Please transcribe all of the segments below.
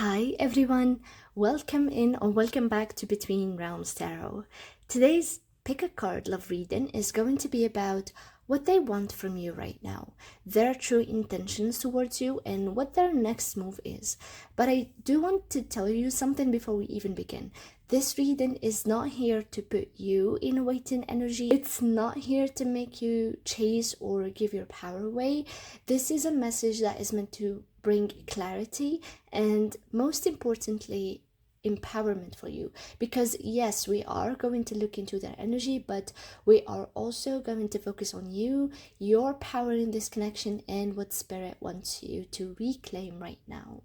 Hi everyone, welcome in or welcome back to Between Realms Tarot. Today's pick a card love reading is going to be about what they want from you right now, their true intentions towards you, and what their next move is. But I do want to tell you something before we even begin. This reading is not here to put you in a waiting energy. It's not here to make you chase or give your power away. This is a message that is meant to bring clarity and, most importantly, empowerment for you, because yes, we are going to look into their energy, but we are also going to focus on you, your power in this connection, and what spirit wants you to reclaim right now.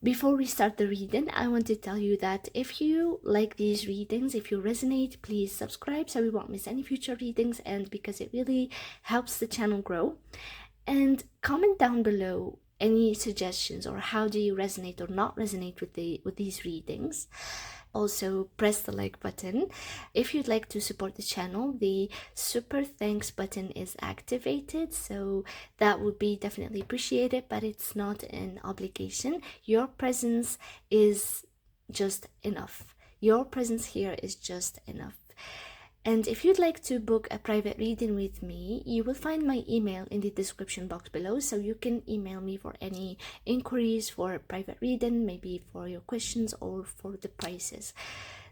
Before we start the reading, I want to tell you that if you like these readings, if you resonate, please subscribe so we won't miss any future readings, and because it really helps the channel grow. And comment down below any suggestions or how do you resonate or not resonate with these readings. Also press the like button. If you'd like to support the channel, the super thanks button is activated, so that would be definitely appreciated, but it's not an obligation. Your presence is just enough. Your presence here is just enough. And if you'd like to book a private reading with me, you will find my email in the description box below, so you can email me for any inquiries for private reading, maybe for your questions or for the prices.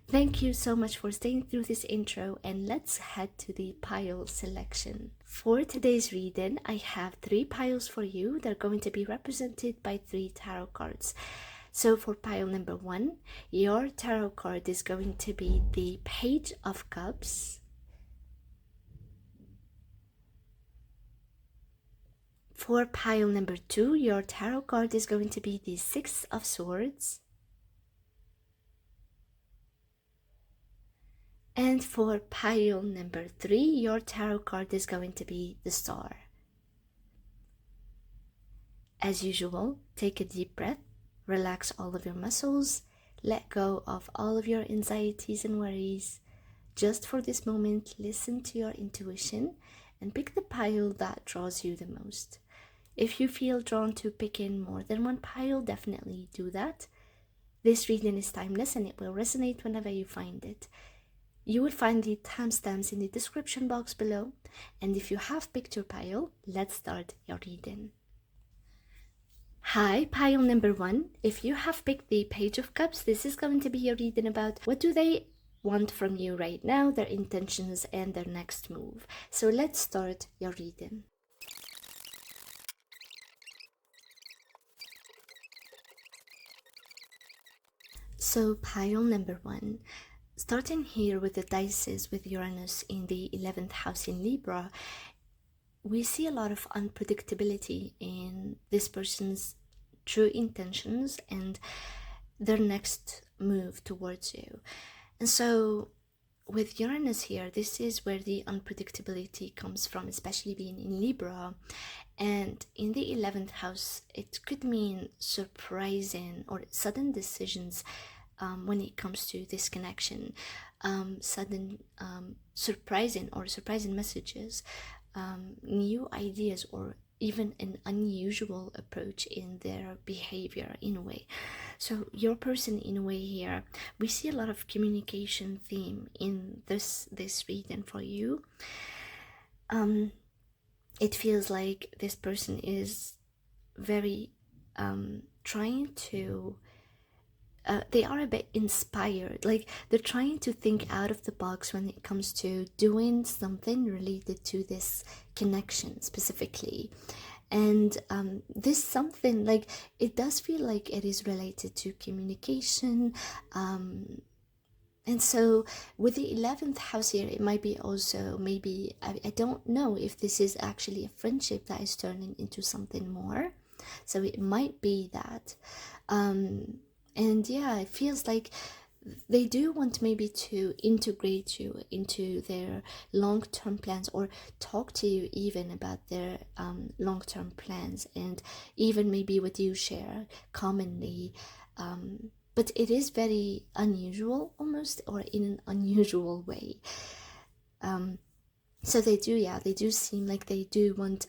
Thank you so much for staying through this intro, and let's head to the pile selection. For today's reading, I have 3 piles for you. They're going to be represented by 3 tarot cards. So for pile number 1, your tarot card is going to be the Page of Cups. For pile number 2, your tarot card is going to be the Six of Swords. And for pile number 3, your tarot card is going to be the Star. As usual, take a deep breath. Relax all of your muscles, let go of all of your anxieties and worries. Just for this moment, listen to your intuition and pick the pile that draws you the most. If you feel drawn to pick in more than one pile, definitely do that. This reading is timeless and it will resonate whenever you find it. You will find the timestamps in the description box below. And if you have picked your pile, let's start your reading. Hi, pile number 1. If you have picked the Page of Cups, this is going to be your reading about what do they want from you right now, their intentions and their next move. So let's start your reading. So pile number 1, starting here with the dices with Uranus in the 11th house in Libra, we see a lot of unpredictability in this person's true intentions and their next move towards you. And so with Uranus here, this is where the unpredictability comes from, especially being in Libra. And in the 11th house, it could mean surprising or sudden decisions when it comes to this connection, sudden surprising messages, new ideas, or even an unusual approach in their behavior in a way. So your person, in a way here, we see a lot of communication theme in this reading for you. It feels like this person is very trying to they are a bit inspired, like they're trying to think out of the box when it comes to doing something related to this connection specifically. And this something, like, it does feel like it is related to communication. And so with the 11th house here, it might be also maybe, I don't know if this is actually a friendship that is turning into something more. So it might be that. And yeah, it feels like they do want maybe to integrate you into their long-term plans, or talk to you even about their long-term plans, and even maybe what you share commonly. But it is very unusual almost, or in an unusual way. So they do seem like they do want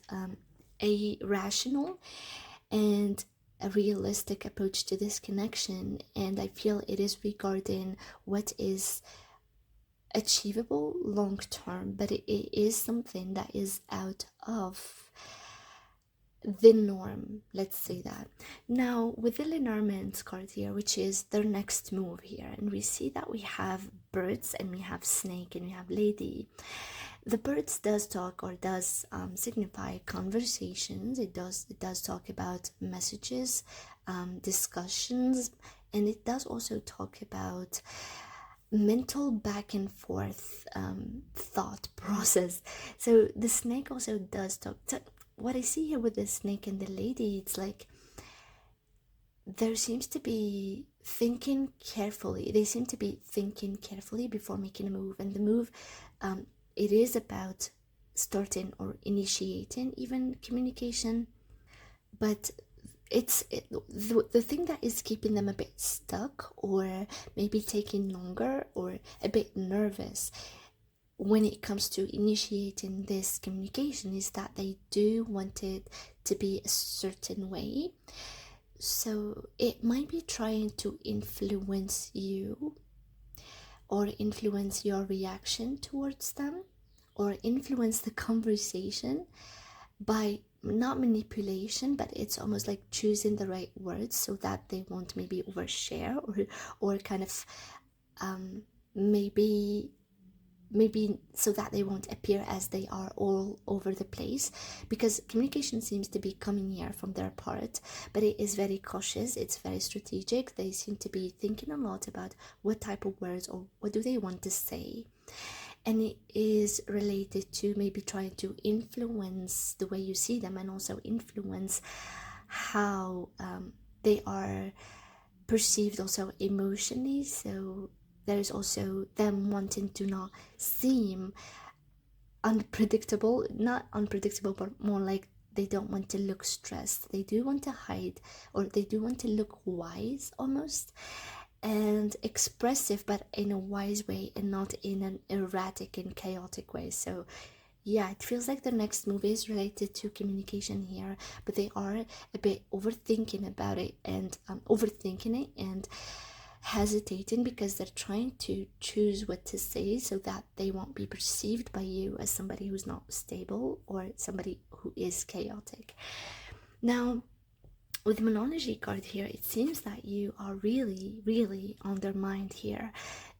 a rational and a realistic approach to this connection, and I feel it is regarding what is achievable long term, but it is something that is out of the norm, let's say that. Now with the Lenormand card here, which is their next move here, and we see that we have birds and we have snake and we have lady. The birds does talk, or does signify conversations. It does talk about messages, discussions, and it does also talk about mental back and forth thought process. So the snake also does talk. So what I see here with the snake and the lady, it's like there seems to be thinking carefully. They seem to be thinking carefully before making a move, and the move, it is about starting or initiating even communication, but the thing that is keeping them a bit stuck, or maybe taking longer, or a bit nervous when it comes to initiating this communication, is that they do want it to be a certain way. So it might be trying to influence you, or influence your reaction towards them, or influence the conversation by not manipulation, but it's almost like choosing the right words so that they won't maybe overshare, or kind of maybe so that they won't appear as they are all over the place, because communication seems to be coming here from their part, but it is very cautious, it's very strategic. They seem to be thinking a lot about what type of words or what do they want to say, and it is related to maybe trying to influence the way you see them, and also influence how they are perceived also emotionally. So there's also them wanting to not seem unpredictable, not unpredictable, but more like they don't want to look stressed. They do want to hide, or they do want to look wise almost, and expressive, but in a wise way and not in an erratic and chaotic way. So yeah, it feels like the next move is related to communication here, but they are a bit overthinking about it, and overthinking it and hesitating, because they're trying to choose what to say so that they won't be perceived by you as somebody who's not stable, or somebody who is chaotic. Now with the Monology card here, it seems that you are really on their mind here.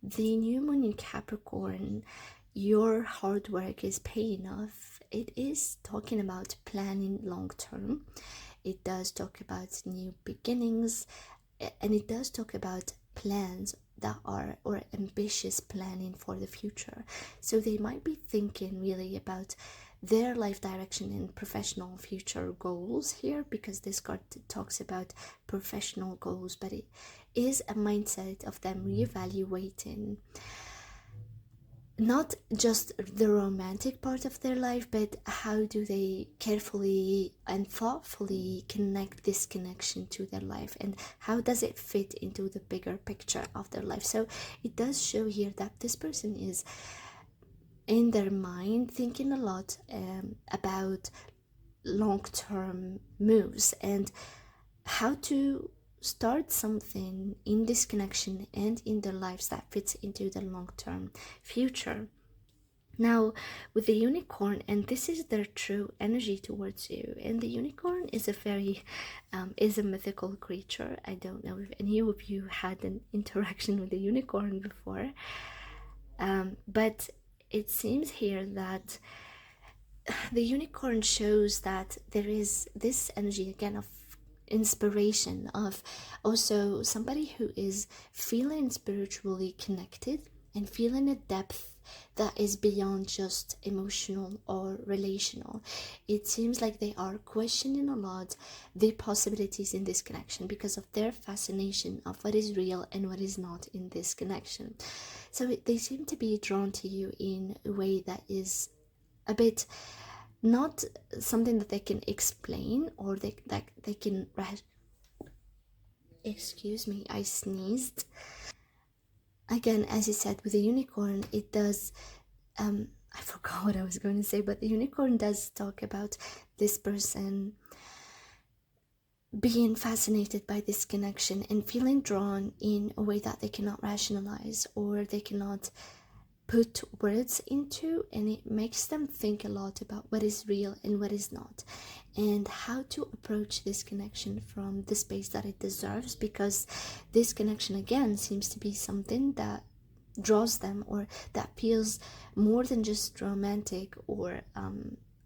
The new moon in Capricorn, your hard work is paying off. It is talking about planning long term. It does talk about new beginnings, and it does talk about plans that are, or ambitious planning for the future. So they might be thinking really about their life direction and professional future goals here, because this card talks about professional goals, but it is a mindset of them reevaluating not just the romantic part of their life, but how do they carefully and thoughtfully connect this connection to their life, and how does it fit into the bigger picture of their life. So it does show here that this person is in their mind thinking a lot about long-term moves, and how to start something in this connection and in their lives that fits into the long-term future. Now with the unicorn, and this is their true energy towards you, and the unicorn is a very is a mythical creature. I don't know if any of you had an interaction with a unicorn before, but it seems here that the unicorn shows that there is this energy again of inspiration, of also somebody who is feeling spiritually connected and feeling a depth that is beyond just emotional or relational. It seems like they are questioning a lot the possibilities in this connection, because of their fascination of what is real and what is not in this connection. So they seem to be drawn to you in a way that is a bit not something that they can explain, or they can excuse me, I sneezed again. As you said, with the unicorn, it does I forgot what I was going to say, but the unicorn does talk about this person being fascinated by this connection and feeling drawn in a way that they cannot rationalize or they cannot put words into, and it makes them think a lot about what is real and what is not, and how to approach this connection from the space that it deserves, because this connection again seems to be something that draws them, or that feels more than just romantic, or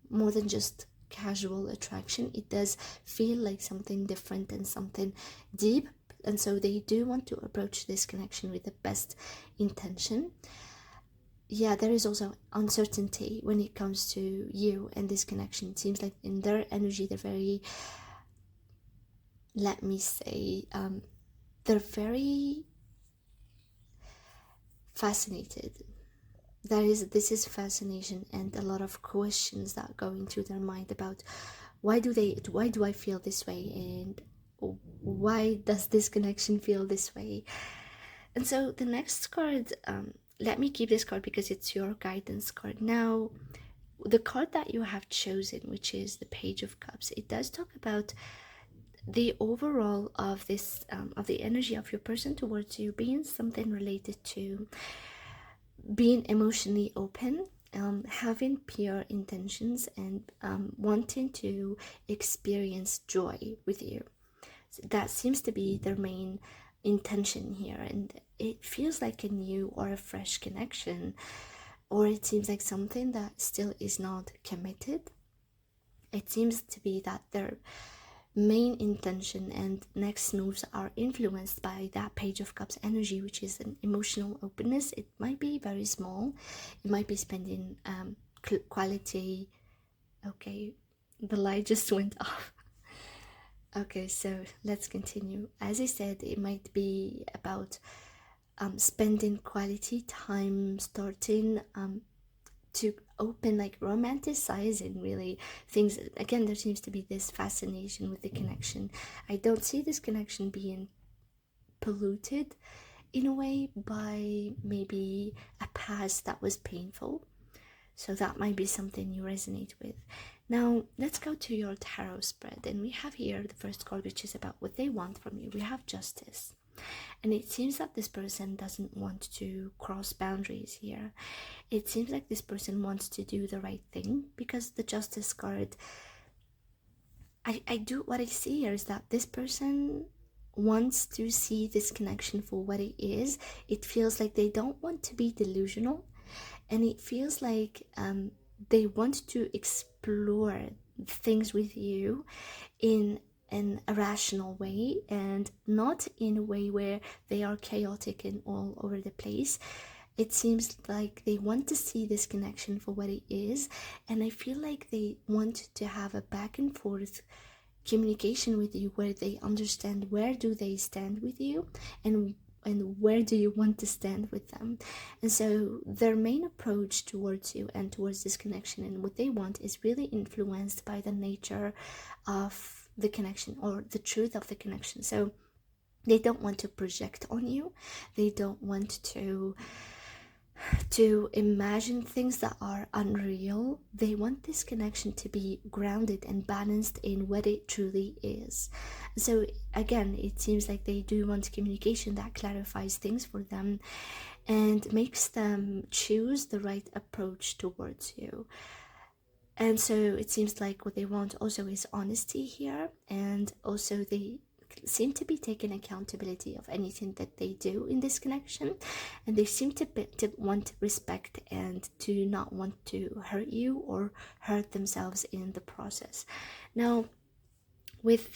more than just casual attraction. It does feel like something different and something deep, and so they do want to approach this connection with the best intention. Yeah, there is also uncertainty when it comes to you and this connection. It seems like in their energy, they're very, let me say, they're very fascinated. This is fascination and a lot of questions that go into their mind about why do I feel this way, and why does this connection feel this way. And so the next card, let me keep this card because it's your guidance card. Now, the card that you have chosen, which is the Page of Cups, it does talk about the overall of this of the energy of your person towards you being something related to being emotionally open, having pure intentions, and wanting to experience joy with you. So that seems to be their main intention here, and it feels like a new or a fresh connection, or it seems like something that still is not committed. It seems to be that their main intention and next moves are influenced by that Page of Cups energy, which is an emotional openness. It might be very small, it might be spending quality. Okay, the light just went off. Okay, so let's continue. As I said, it might be about spending quality time, starting to open, like romanticizing really things. Again, there seems to be this fascination with the connection. I don't see this connection being polluted in a way by maybe a past that was painful. So that might be something you resonate with. Now, let's go to your tarot spread. And we have here the first card, which is about what they want from you. We have Justice. And it seems that this person doesn't want to cross boundaries here. It seems like this person wants to do the right thing, because the Justice card, what I see here is that this person wants to see this connection for what it is. It feels like they don't want to be delusional, and it feels like they want to explore things with you in an irrational way, and not in a way where they are chaotic and all over the place. It seems like they want to see this connection for what it is, and I feel like they want to have a back and forth communication with you where they understand where do they stand with you, and where do you want to stand with them. And so their main approach towards you and towards this connection and what they want is really influenced by the nature of the connection, or the truth of the connection. So they don't want to project on you, they don't want to imagine things that are unreal. They want this connection to be grounded and balanced in what it truly is. So again, it seems like they do want communication that clarifies things for them and makes them choose the right approach towards you. And so it seems like what they want also is honesty here, and also they seem to be taking accountability of anything that they do in this connection, and they seem to want respect and to not want to hurt you or hurt themselves in the process. Now, with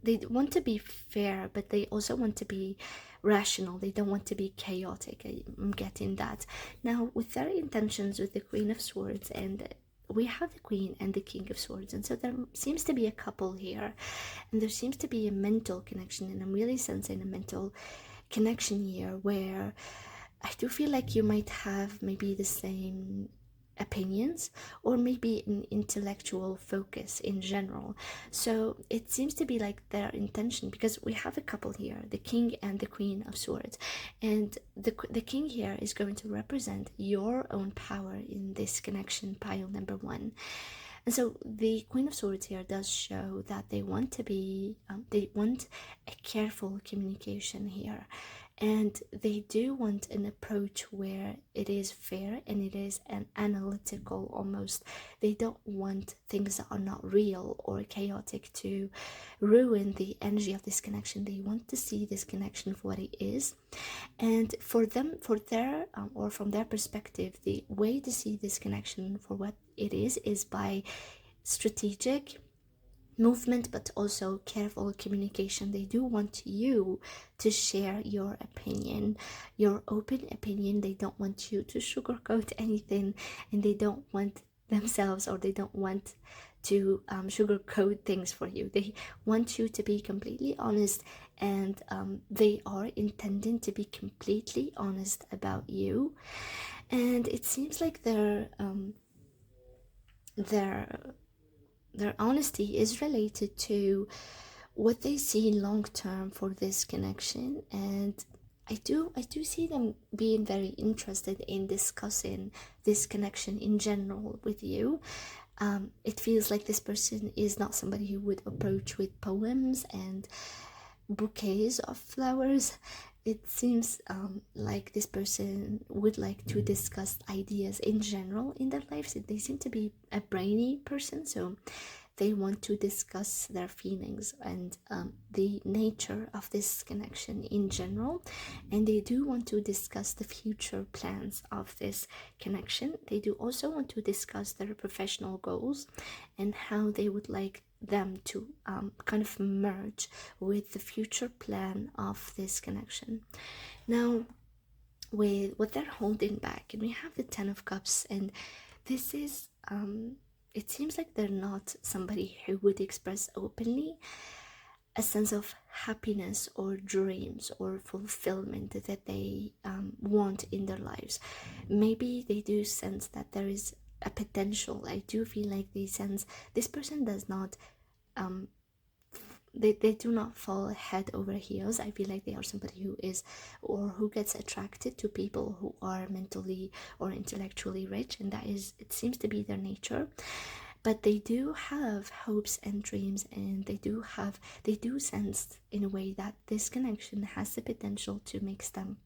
they want to be fair, but they also want to be rational. They don't want to be chaotic. I'm getting that. Now, with their intentions with the Queen of Swords, and we have the Queen and the King of Swords, and so there seems to be a couple here, and there seems to be a mental connection, and I'm really sensing a mental connection here where I do feel like you might have maybe the same opinions, or maybe an intellectual focus in general. So it seems to be like their intention, because we have a couple here, the King and the Queen of Swords, and the King here is going to represent your own power in this connection, pile number one. And so the Queen of Swords here does show that they want to be, they want a careful communication here. And they do want an approach where it is fair and it is an analytical almost. They don't want things that are not real or chaotic to ruin the energy of this connection. They want to see this connection for what it is. And for them, for their, or from their perspective, the way to see this connection for what it is by strategic movement, but also careful communication. They do want you to share your opinion, your open opinion. They don't want you to sugarcoat anything, and they don't want themselves, or they don't want to sugarcoat things for you. They want you to be completely honest, and they are intending to be completely honest about you. And it seems like their honesty is related to what they see long term for this connection. And I do see them being very interested in discussing this connection in general with you. It feels like this person is not somebody who would approach with poems and bouquets of flowers. It seems like this person would like to discuss ideas in general in their lives. They seem to be a brainy person, so they want to discuss their feelings and the nature of this connection in general. And they do want to discuss the future plans of this connection. They do also want to discuss their professional goals and how they would like them to kind of merge with the future plan of this connection. Now, with what they're holding back, and we have the Ten of Cups, and this is it seems like they're not somebody who would express openly a sense of happiness or dreams or fulfillment that they want in their lives. Maybe they do sense that there is a potential. I do feel like they sense this person does not they do not fall head over heels. I feel like they are somebody who is, or who gets attracted to people who are mentally or intellectually rich, and that is, it seems to be their nature. But they do have hopes and dreams, and they do sense in a way that this connection has the potential to make them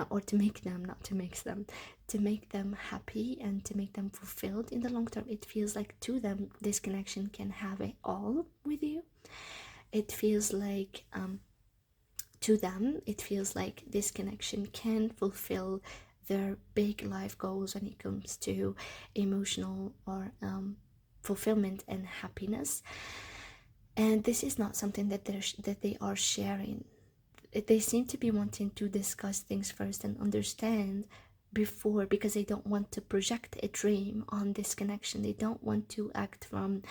or to make them, not to make them, to make them happy and to make them fulfilled in the long term. It feels like to them this connection can have it all with you. It feels like to them, it feels like this connection can fulfill their big life goals when it comes to emotional or fulfillment and happiness. And this is not something that they are sharing. They seem to be wanting to discuss things first and understand before, because they don't want to project a dream on this connection. They don't want to act from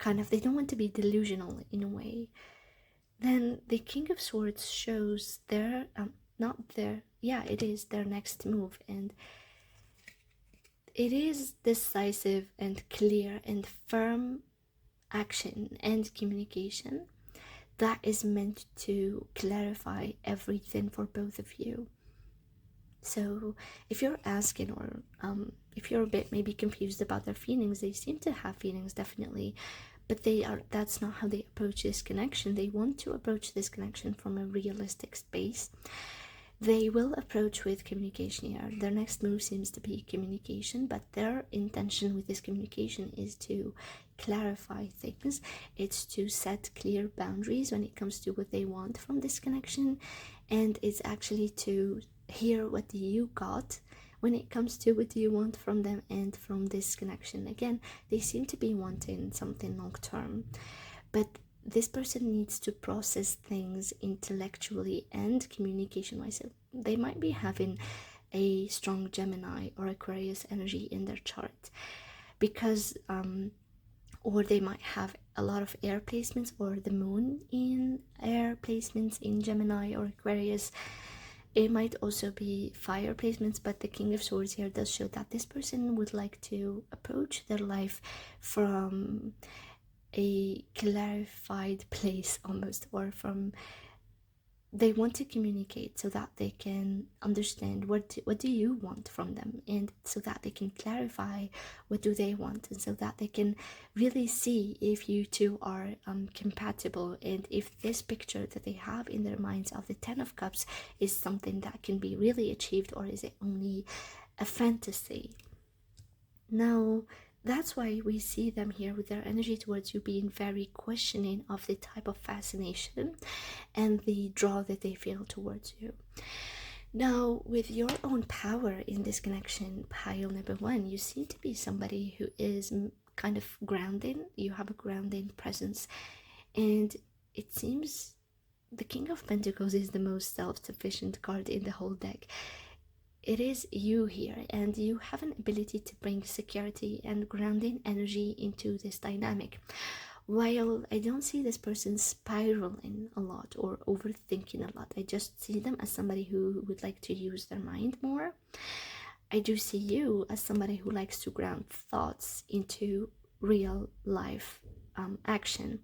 they don't want to be delusional in a way. Then the King of Swords shows their it is their next move, and it is decisive and clear and firm action and communication that is meant to clarify everything for both of you. So if you're asking, or if you're a bit maybe confused about their feelings, they seem to have feelings, definitely, but that's not how they approach this connection. They want to approach this connection from a realistic space. They will approach with communication here. Their next move seems to be communication, but their intention with this communication is to clarify things. It's to set clear boundaries when it comes to what they want from this connection, and it's actually to hear what you got when it comes to what you want from them and from this connection. Again, they seem to be wanting something long term, but this person needs to process things intellectually and communication wise. They might be having a strong Gemini or Aquarius energy in their chart, because or they might have a lot of air placements, or the moon in air placements in Gemini or Aquarius. It might also be fire placements, but the King of Swords here does show that this person would like to approach their life from a clarified place almost, or from they want to communicate so that they can understand what do you want from them, and so that they can clarify what do they want, and so that they can really see if you two are compatible, and if this picture that they have in their minds of the Ten of Cups is something that can be really achieved, or is it only a fantasy. Now, that's why we see them here with their energy towards you being very questioning of the type of fascination and the draw that they feel towards you. Now, with your own power in this connection, pile number one, you seem to be somebody who is kind of grounding. You have a grounding presence, and it seems the King of Pentacles is the most self-sufficient card in the whole deck. It is you here, and you have an ability to bring security and grounding energy into this dynamic. While I don't see this person spiraling a lot or overthinking a lot, I just see them as somebody who would like to use their mind more. I do see you as somebody who likes to ground thoughts into real life action.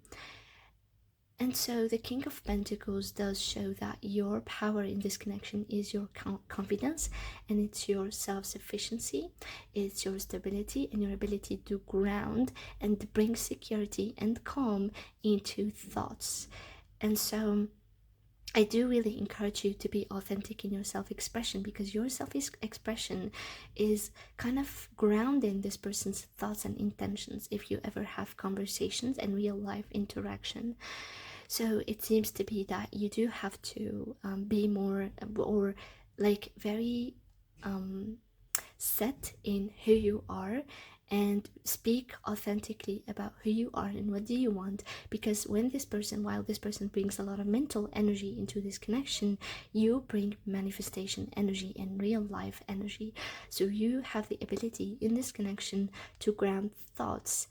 And so the King of Pentacles does show that your power in this connection is your confidence, and it's your self-sufficiency, it's your stability and your ability to ground and bring security and calm into thoughts. And so I do really encourage you to be authentic in your self-expression, because your self-expression is kind of grounding this person's thoughts and intentions if you ever have conversations and real life interaction. So it seems to be that you do have to be more, or like very set in who you are, and speak authentically about who you are and what do you want. Because while this person brings a lot of mental energy into this connection, you bring manifestation energy and real life energy. So you have the ability in this connection to ground thoughts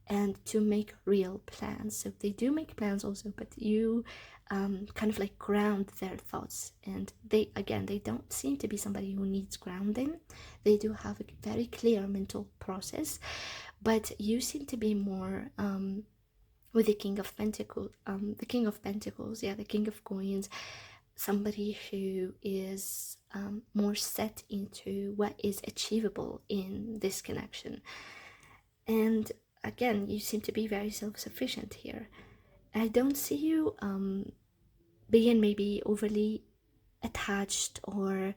and to make real plans. So they do make plans also, but you kind of like ground their thoughts. And they don't seem to be somebody who needs grounding. They do have a very clear mental process, but you seem to be more with the King of Pentacles, the King of Coins, somebody who is more set into what is achievable in this connection. And again, you seem to be very self-sufficient here. I don't see you being maybe overly attached, and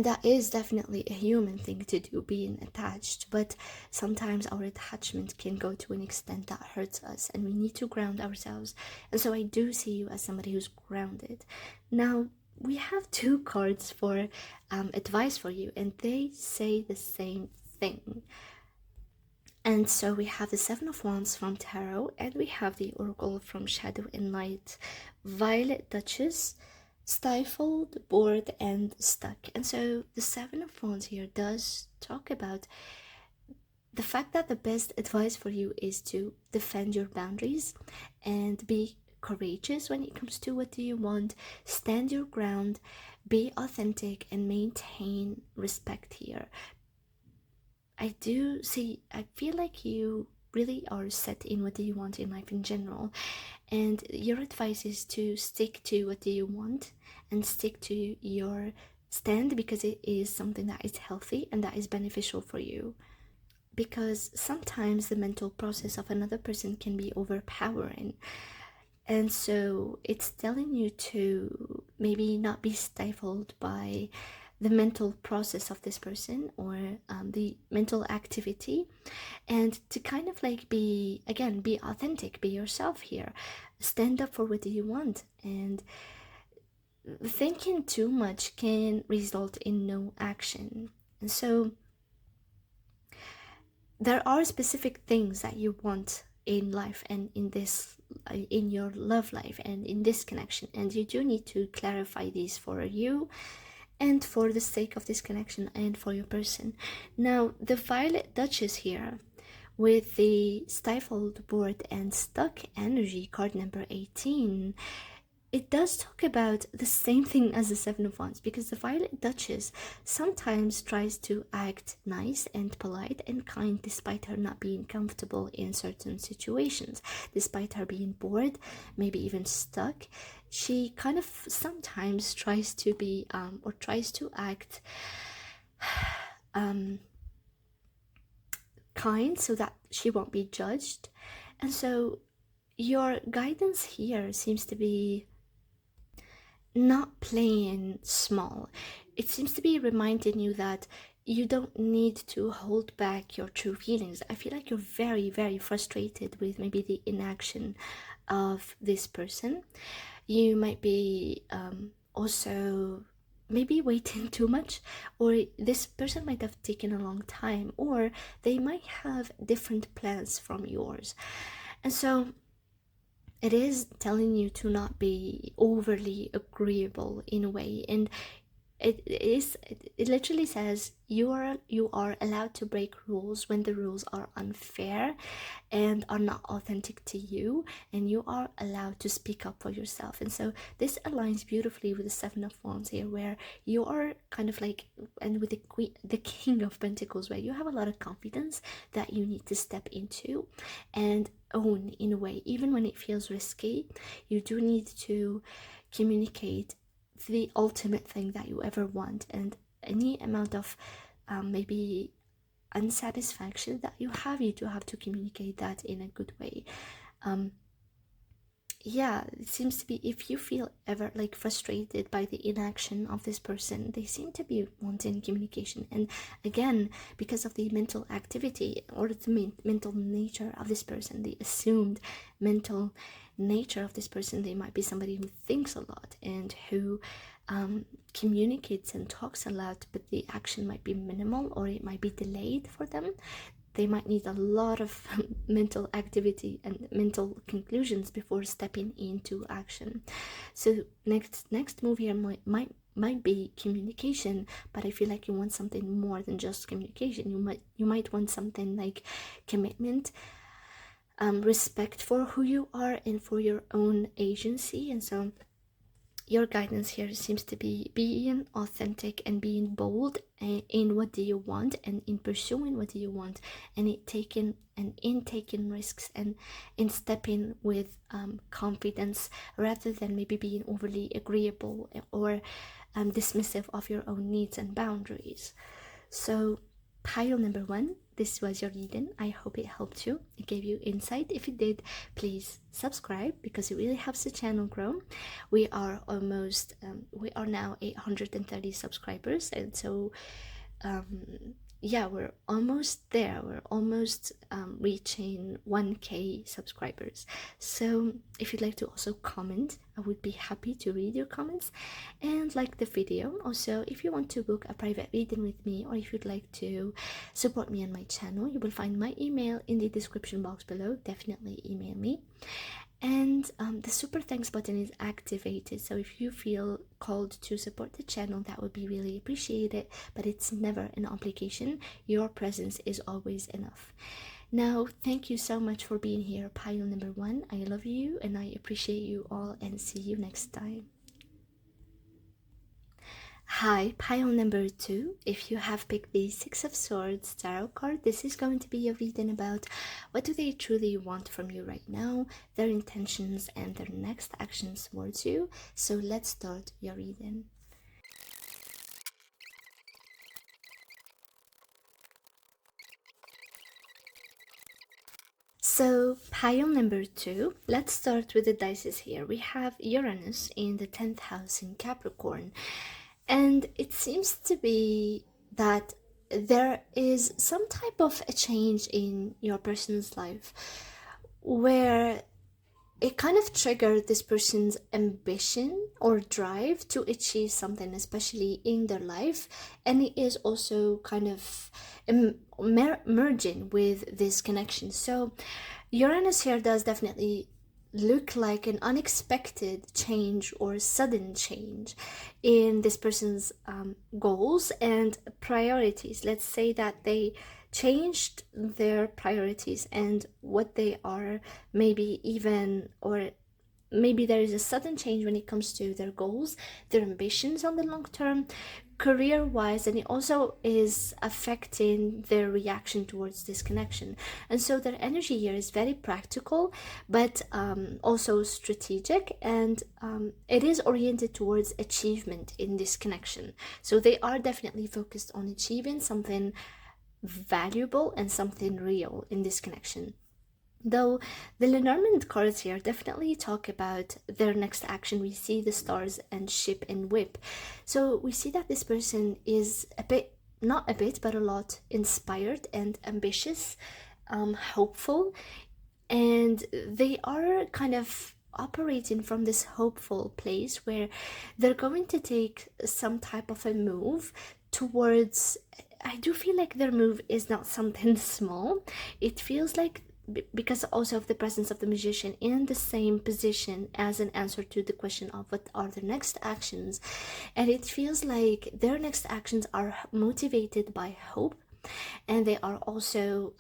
that is definitely a human thing to do, being attached, but sometimes our attachment can go to an extent that hurts us, and we need to ground ourselves. And so I do see you as somebody who's grounded. Now, we have two cards for advice for you, and they say the same thing. And so we have the Seven of Wands from Tarot, and we have the Oracle from Shadow and Light, Violet Duchess, Stifled, Bored, and Stuck. And so the Seven of Wands here does talk about the fact that the best advice for you is to defend your boundaries and be courageous when it comes to what do you want, stand your ground, be authentic, and maintain respect here. I feel like you really are set in what do you want in life in general, and your advice is to stick to what do you want and stick to your stand, because it is something that is healthy and that is beneficial for you. Because sometimes the mental process of another person can be overpowering, and so it's telling you to maybe not be stifled by the mental process of this person, or the mental activity, and to kind of like be authentic, be yourself here, stand up for what you want. And thinking too much can result in no action. And so there are specific things that you want in life and in your love life and in this connection, and you do need to clarify these for you and for the sake of this connection and for your person. Now, the Violet Duchess here with the Stifled, Bored, and Stuck energy, card number 18, it does talk about the same thing as the Seven of Wands, because the Violet Duchess sometimes tries to act nice and polite and kind despite her not being comfortable in certain situations, despite her being bored, maybe even stuck. She kind of sometimes tries to be or tries to act kind so that she won't be judged. And so your guidance here seems to be not playing small. It seems to be reminding you that you don't need to hold back your true feelings. I feel like you're very, very frustrated with maybe the inaction of this person. You might be also maybe waiting too much, or this person might have taken a long time, or they might have different plans from yours. And so it is telling you to not be overly agreeable in a way, and it literally says you are allowed to break rules when the rules are unfair and are not authentic to you, and you are allowed to speak up for yourself. And so this aligns beautifully with the Seven of Wands here, where you are kind of like, and with the King of Pentacles, where you have a lot of confidence that you need to step into and own in a way, even when it feels risky. You do need to communicate the ultimate thing that you ever want, and any amount of maybe unsatisfaction that you do have to communicate that in a good way. Yeah, it seems to be, if you feel ever like frustrated by the inaction of this person, they seem to be wanting communication. And again, because of the mental activity or the mental nature of this person, the assumed mental nature of this person, they might be somebody who thinks a lot and who communicates and talks a lot, but the action might be minimal, or it might be delayed for them. They might need a lot of mental activity and mental conclusions before stepping into action. So next move here might be communication, but I feel like you want something more than just communication. You might want something like commitment, respect for who you are and for your own agency. And so your guidance here seems to be being authentic and being bold in what do you want, and in pursuing what do you want, and in taking risks, and in stepping with confidence, rather than maybe being overly agreeable or dismissive of your own needs and boundaries. So pile number one, this was your reading. I hope it helped you. It gave you insight. If it did, please subscribe, because it really helps the channel grow. We are now 830 subscribers, and so yeah, we're almost there. We're almost reaching 1K subscribers. So if you'd like to also comment, I would be happy to read your comments and like the video. Also, if you want to book a private reading with me, or if you'd like to support me on my channel, you will find my email in the description box below. Definitely email me. And the super thanks button is activated, so if you feel called to support the channel, that would be really appreciated, but it's never an obligation. Your presence is always enough. Now, thank you so much for being here, pile number one. I love you and I appreciate you all, and see you next time. Hi, pile number two. If you have picked the Six of Swords tarot card, this is going to be a reading about what do they truly want from you right now, their intentions and their next actions towards you. So let's start your reading. So pile number two, let's start with the dices here. We have Uranus in the 10th house in Capricorn. And it seems to be that there is some type of a change in your person's life, where it kind of triggered this person's ambition or drive to achieve something, especially in their life. And it is also kind of merging with this connection. So Uranus here does definitely look like an unexpected change or sudden change in this person's goals and priorities. Let's say that they changed their priorities and what they are maybe even, or maybe there is a sudden change when it comes to their goals, their ambitions on the long term, career wise, and it also is affecting their reaction towards this connection. And so their energy here is very practical, but also strategic, and it is oriented towards achievement in this connection. So they are definitely focused on achieving something valuable and something real in this connection. Though the Lenormand cards here definitely talk about their next action. We see the stars and ship and whip. So we see that this person is a bit, not a bit, but a lot inspired and ambitious, hopeful, and they are kind of operating from this hopeful place where they're going to take some type of a move towards. I do feel like their move is not something small. It feels like, because also of the presence of the magician in the same position as an answer to the question of what are the next actions, and it feels like their next actions are motivated by hope, and they are also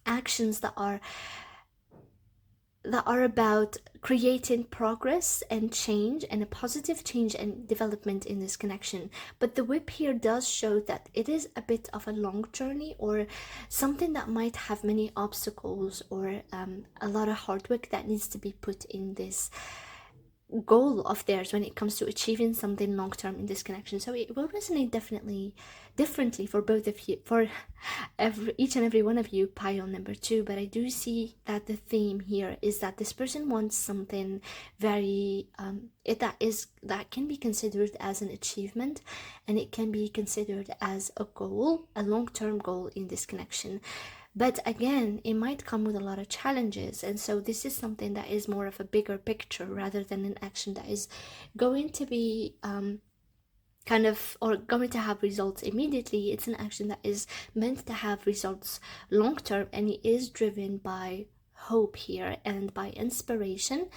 actions that are about creating progress and change, and a positive change and development in this connection. But the whip here does show that it is a bit of a long journey, or something that might have many obstacles, or a lot of hard work that needs to be put in this goal of theirs when it comes to achieving something long term in this connection. So it will resonate definitely differently for both of you, for each and every one of you, pile number 2. But I do see that the theme here is that this person wants something very that can be considered as an achievement, and it can be considered as a goal, a long-term goal in this connection. But again, it might come with a lot of challenges, and so this is something that is more of a bigger picture rather than an action that is going to be kind of, or going to have results immediately. It's an action that is meant to have results long term, and it is driven by hope here, and by inspiration,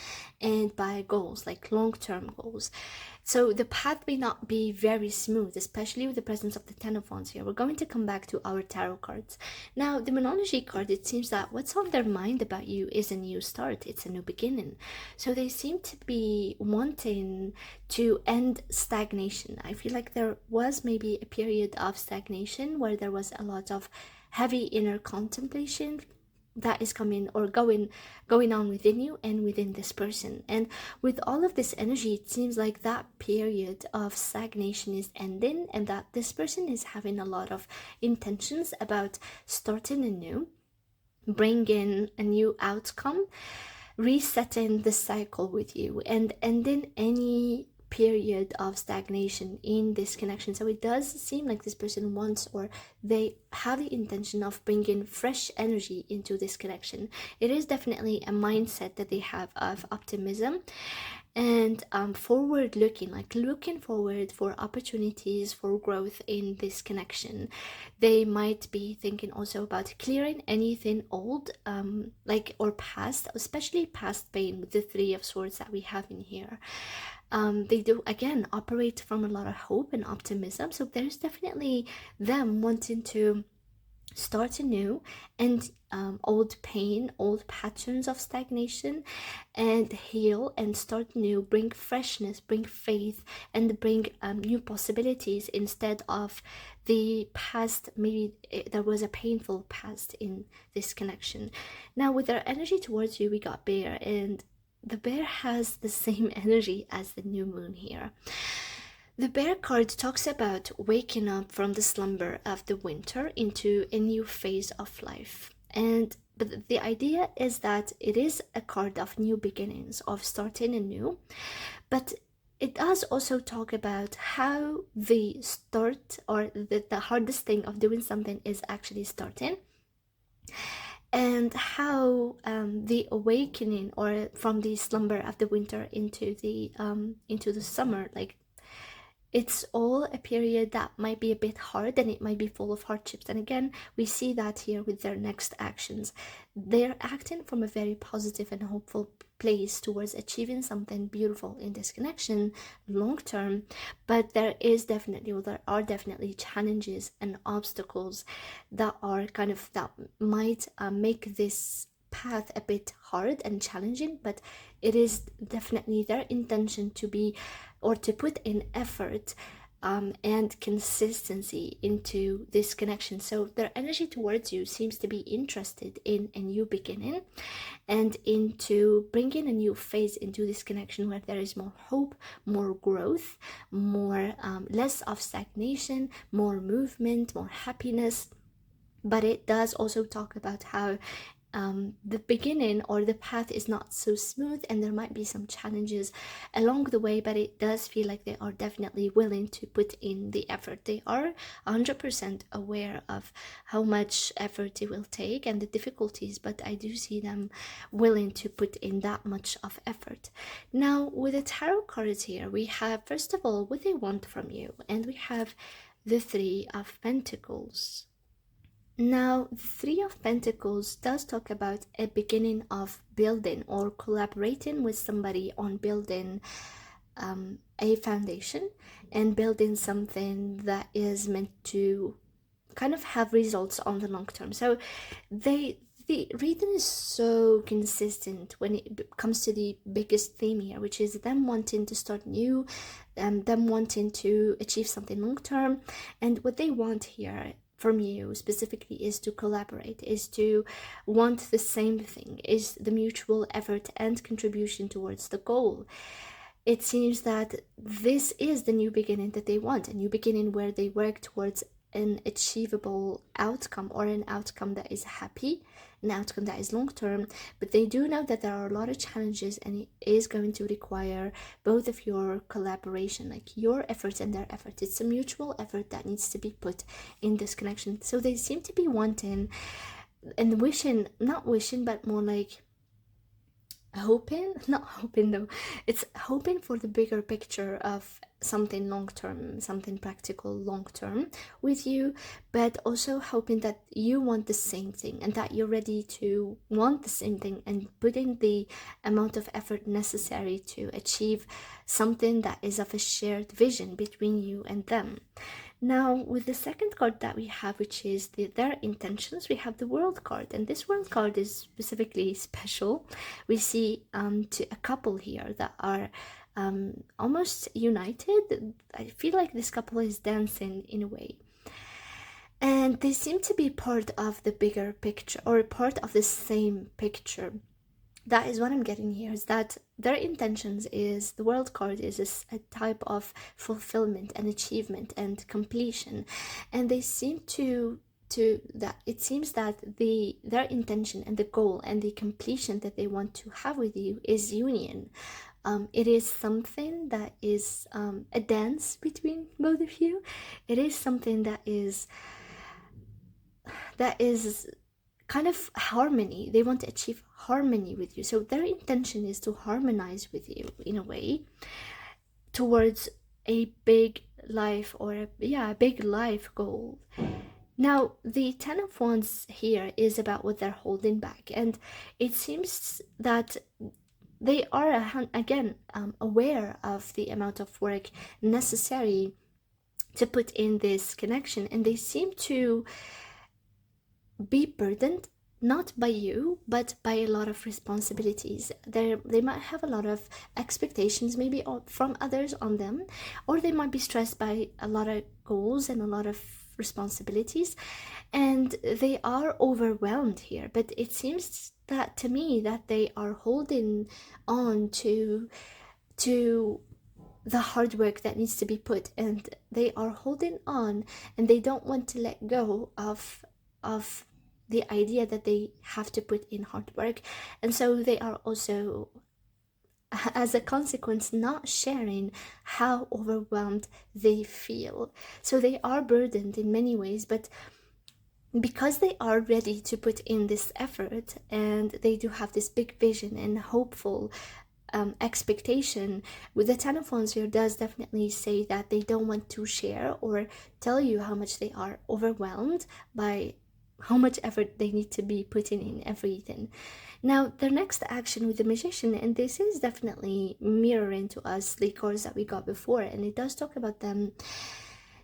and by goals, like long-term goals. So the path may not be very smooth, especially with the presence of the Ten of Wands here. We're going to come back to our tarot cards. Now, the Monology card, it seems that what's on their mind about you is a new start. It's a new beginning. So they seem to be wanting to end stagnation. I feel like there was maybe a period of stagnation where there was a lot of heavy inner contemplation that is coming or going on within you and within this person. And with all of this energy, it seems like that period of stagnation is ending, and that this person is having a lot of intentions about starting anew, bringing a new outcome, resetting the cycle with you, and ending any period of stagnation in this connection. So it does seem like this person wants, or they have the intention of bringing fresh energy into this connection. It is definitely a mindset that they have of optimism and forward looking, like looking forward for opportunities for growth in this connection. They might be thinking also about clearing anything old, like, or past, especially past pain, with the Three of Swords that we have in here. They do again operate from a lot of hope and optimism. So there's definitely them wanting to start anew, and old pain, old patterns of stagnation, and heal and start new, bring freshness, bring faith, and bring new possibilities instead of the past. Maybe there was a painful past in this connection. Now, with our energy towards you, we got Bear, and the bear has the same energy as the new moon here. The bear card talks about waking up from the slumber of the winter into a new phase of life. But the idea is that it is a card of new beginnings, of starting anew. But it does also talk about how the start, or the hardest thing of doing something is actually starting, and how the awakening, or from the slumber of the winter into the summer, like, it's all a period that might be a bit hard, and it might be full of hardships. And again, we see that here with their next actions. They're acting from a very positive and hopeful place towards achieving something beautiful in this connection long term. But there are definitely challenges and obstacles that might make this path a bit hard and challenging, but it is definitely their intention to be, or to put in effort and consistency into this connection. So their energy towards you seems to be interested in a new beginning and into bringing a new phase into this connection where there is more hope, more growth, more less of stagnation, more movement, more happiness. But it does also talk about how the beginning or the path is not so smooth, and there might be some challenges along the way, but it does feel like they are definitely willing to put in the effort. They are 100% aware of how much effort it will take and the difficulties, but I do see them willing to put in that much of effort. Now, with the tarot cards here, we have, first of all, what they want from you, and we have the Three of Pentacles. Now, the Three of Pentacles does talk about a beginning of building or collaborating with somebody on building a foundation and building something that is meant to kind of have results on the long term. So the reading is so consistent when it comes to the biggest theme here, which is them wanting to start new, them wanting to achieve something long term, and what they want here from you specifically is to collaborate, is to want the same thing, is the mutual effort and contribution towards the goal. It seems that this is the new beginning that they want, a new beginning where they work towards an achievable outcome, or an outcome that is happy, an outcome that is long term. But they do know that there are a lot of challenges, and it is going to require both of your collaboration, like your efforts and their efforts. It's a mutual effort that needs to be put in this connection. So they seem to be wanting and wishing, not wishing, but more like hoping, not hoping though, it's hoping for the bigger picture of something long term, something practical long term with you, but also hoping that you want the same thing and that you're ready to want the same thing and putting the amount of effort necessary to achieve something that is of a shared vision between you and them. Now, with the second card that we have, which is their intentions, we have the World card, and this World card is specifically special. We see a couple here that are almost united. I feel like this couple is dancing in a way, and they seem to be part of the bigger picture, or part of the same picture. That is what I'm getting here, is that their intentions is, the World card is a type of fulfillment and achievement and completion, and they seem to that it seems that their intention and the goal and the completion that they want to have with you is union. It is something that is a dance between both of you. It is something that is kind of harmony. They want to achieve harmony with you. So their intention is to harmonize with you in a way towards a big life, or a big life goal. Now, the Ten of Wands here is about what they're holding back, and it seems that they are again aware of the amount of work necessary to put in this connection, and they seem to be burdened not by you but by a lot of responsibilities. They might have a lot of expectations maybe from others on them, or they might be stressed by a lot of goals and a lot of responsibilities, and they are overwhelmed here. But it seems that to me that they are holding on to the hard work that needs to be put, and they are holding on, and they don't want to let go of the idea that they have to put in hard work. And so they are also, as a consequence, not sharing how overwhelmed they feel. So they are burdened in many ways, but because they are ready to put in this effort, and they do have this big vision and hopeful expectation, with the Ten of Wands here does definitely say that they don't want to share or tell you how much they are overwhelmed by how much effort they need to be putting in everything. Now, their next action with the Magician, and this is definitely mirroring to us the cards that we got before, and it does talk about them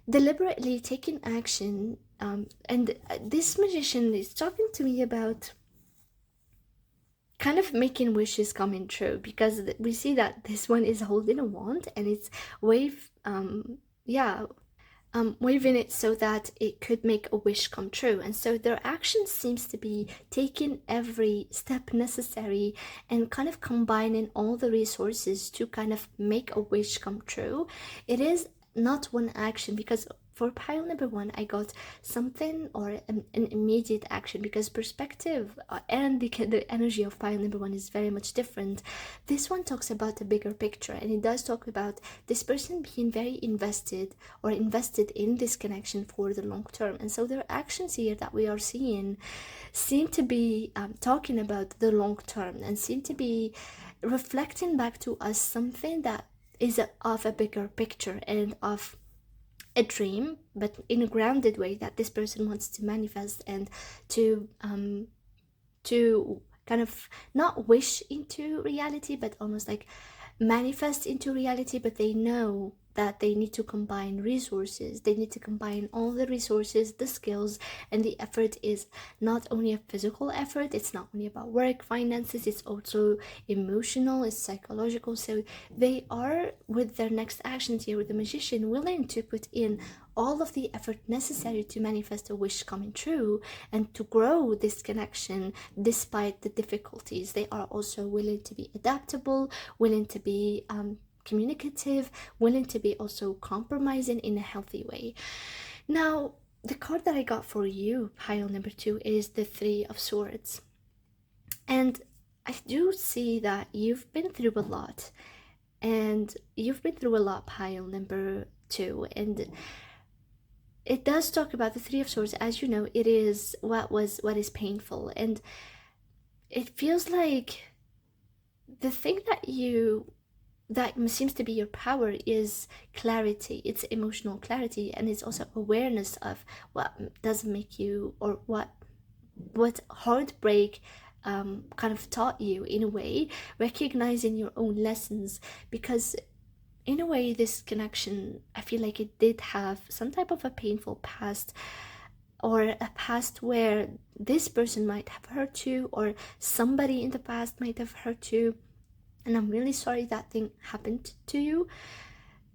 deliberately taking action, and this Magician is talking to me about kind of making wishes coming true, because we see that this one is holding a wand and it's wave yeah waving it so that it could make a wish come true. And so their action seems to be taking every step necessary and kind of combining all the resources to kind of make a wish come true. It is not one action, because for pile number one, I got something or an immediate action, because perspective and the energy of pile number one is very much different. This one talks about a bigger picture, and it does talk about this person being very invested in this connection for the long term. And so their actions here that we are seeing seem to be talking about the long term, and seem to be reflecting back to us something that is of a bigger picture and of a dream, but in a grounded way that this person wants to manifest and to kind of not wish into reality, but almost like manifest into reality. But they know that they need to combine resources. They need to combine all the resources, the skills, and the effort is not only a physical effort. It's not only about work, finances, it's also emotional, it's psychological. So they are, with their next actions here with the magician, willing to put in all of the effort necessary to manifest a wish coming true and to grow this connection despite the difficulties. They are also willing to be adaptable, willing to be communicative, willing to be also compromising in a healthy way. Now, the card that I got for you, pile number two, is the Three of Swords. And I do see that you've been through a lot. And you've been through a lot, pile number two. And it does talk about the Three of Swords. As you know, it is what is painful. And it feels like the thing that seems to be your power is clarity. It's emotional clarity, and it's also awareness of what does make you, or what heartbreak kind of taught you, in a way, recognizing your own lessons. Because in a way, this connection, I feel like it did have some type of a painful past, or a past where this person might have hurt you, or somebody in the past might have hurt you. And I'm really sorry that thing happened to you.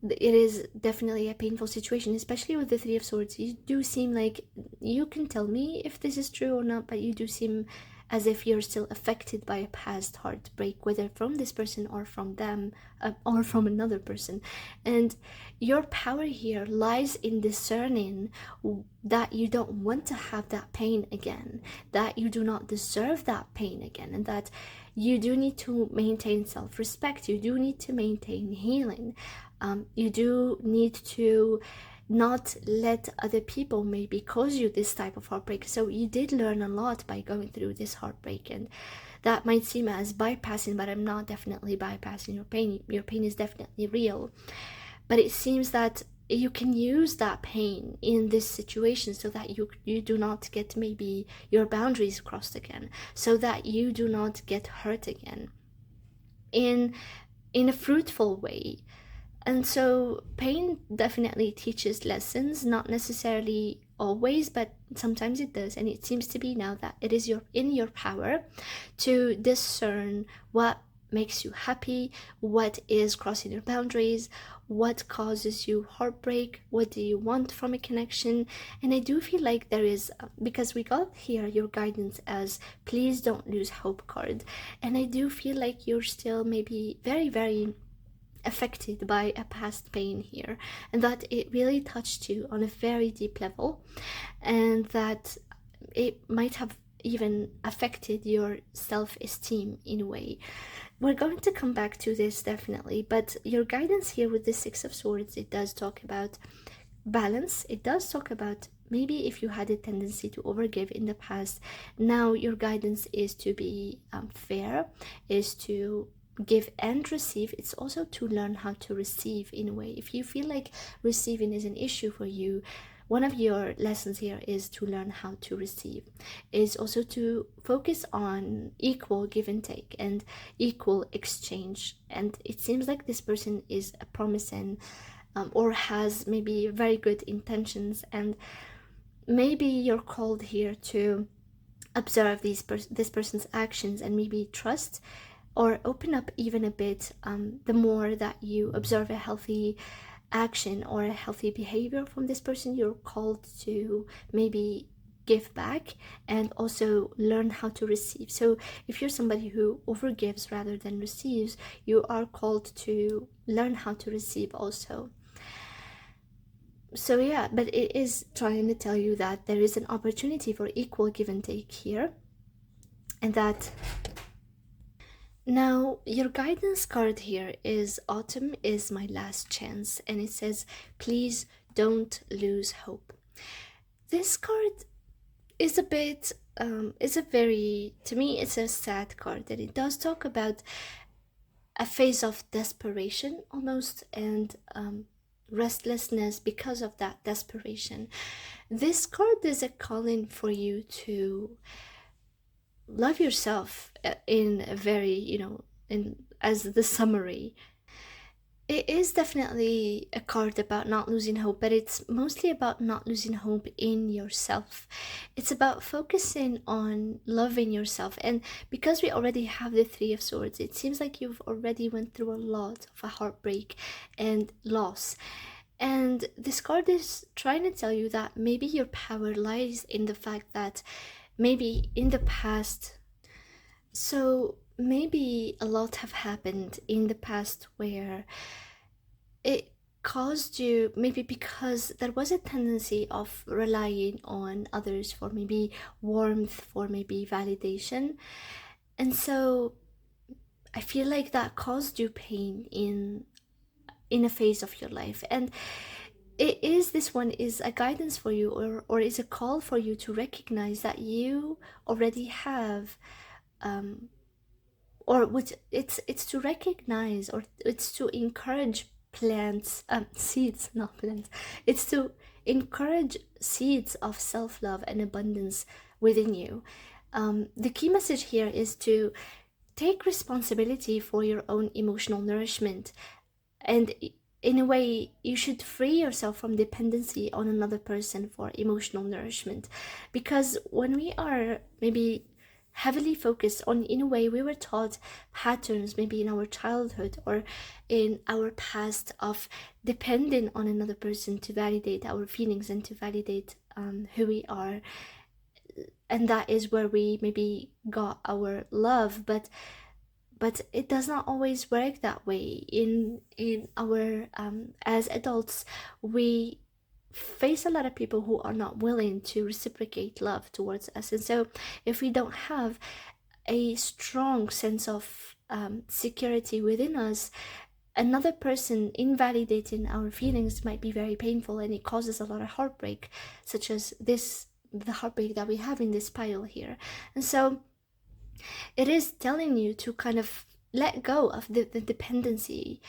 It is definitely a painful situation, especially with the Three of Swords. You do seem like, you can tell me if this is true or not, but you do seem as if you're still affected by a past heartbreak, whether from this person or from them, or from another person. And your power here lies in discerning that you don't want to have that pain again, that you do not deserve that pain again, and that you do need to maintain self-respect. You do need to maintain healing. You do need to not let other people maybe cause you this type of heartbreak. So you did learn a lot by going through this heartbreak, and that might seem as bypassing, but I'm not definitely bypassing your pain. Your pain is definitely real, but it seems that you can use that pain in this situation so that you do not get maybe your boundaries crossed again, so that you do not get hurt again in a fruitful way. And so pain definitely teaches lessons, not necessarily always, but sometimes it does. And it seems to be now that it is in your power to discern what makes you happy, what is crossing your boundaries, what causes you heartbreak, what do you want from a connection. And I do feel like there is, because we got here your guidance as please don't lose hope card, and I do feel like you're still maybe very, very affected by a past pain here, and that it really touched you on a very deep level, and that it might have even affected your self-esteem in a way. We're going to come back to this definitely, but your guidance here with the Six of Swords, it does talk about balance. It does talk about maybe if you had a tendency to overgive in the past, now your guidance is to be fair, is to give and receive. It's also to learn how to receive in a way. If you feel like receiving is an issue for you, one of your lessons here is to learn how to receive, is also to focus on equal give and take and equal exchange. And it seems like this person is promising or has maybe very good intentions, and maybe you're called here to observe this person's actions and maybe trust or open up even a bit. The more that you observe a healthy action or a healthy behavior from this person, you're called to maybe give back and also learn how to receive. So if you're somebody who overgives rather than receives, you are called to learn how to receive also. So yeah, but it is trying to tell you that there is an opportunity for equal give and take here, and that now your guidance card here is autumn is my last chance, and it says please don't lose hope. This card is a bit is a very, to me it's a sad card, and it does talk about a phase of desperation almost, and restlessness because of that desperation. This card is a calling for you to love yourself in a very, in as the summary. It is definitely a card about not losing hope, but it's mostly about not losing hope in yourself. It's about focusing on loving yourself. And because we already have the Three of Swords, it seems like you've already went through a lot of a heartbreak and loss. And this card is trying to tell you that maybe your power lies in the fact that maybe in the past, so maybe a lot have happened in the past where it caused you, maybe because there was a tendency of relying on others for maybe warmth, for maybe validation. And so I feel like that caused you pain in a phase of your life. And it is, this one is a guidance for you, or is a call for you to recognize that you already have or which it's to recognize, or it's to encourage plants, seeds, not plants, it's to encourage seeds of self-love and abundance within you. The key message here is to take responsibility for your own emotional nourishment, and in a way you should free yourself from dependency on another person for emotional nourishment. Because when we are maybe heavily focused on, in a way we were taught patterns maybe in our childhood or in our past of depending on another person to validate our feelings and to validate who we are, and that is where we maybe got our love. But it does not always work that way. In our as adults, we face a lot of people who are not willing to reciprocate love towards us. And so if we don't have a strong sense of security within us, another person invalidating our feelings might be very painful, and it causes a lot of heartbreak, such as the heartbreak that we have in this pile here. And so it is telling you to kind of let go of the dependency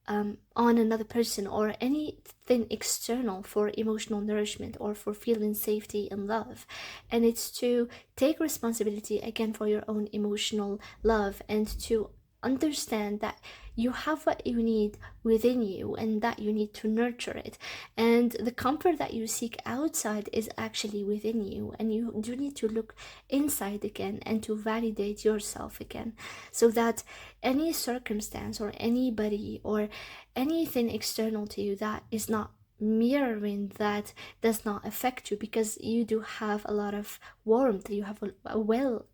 on another person or anything external for emotional nourishment or for feeling safety and love. And it's to take responsibility again for your own emotional love, and to understand that you have what you need within you and that you need to nurture it, and the comfort that you seek outside is actually within you, and you do need to look inside again and to validate yourself again, so that any circumstance or anybody or anything external to you that is not mirroring that does not affect you, because you do have a lot of warmth, you have a well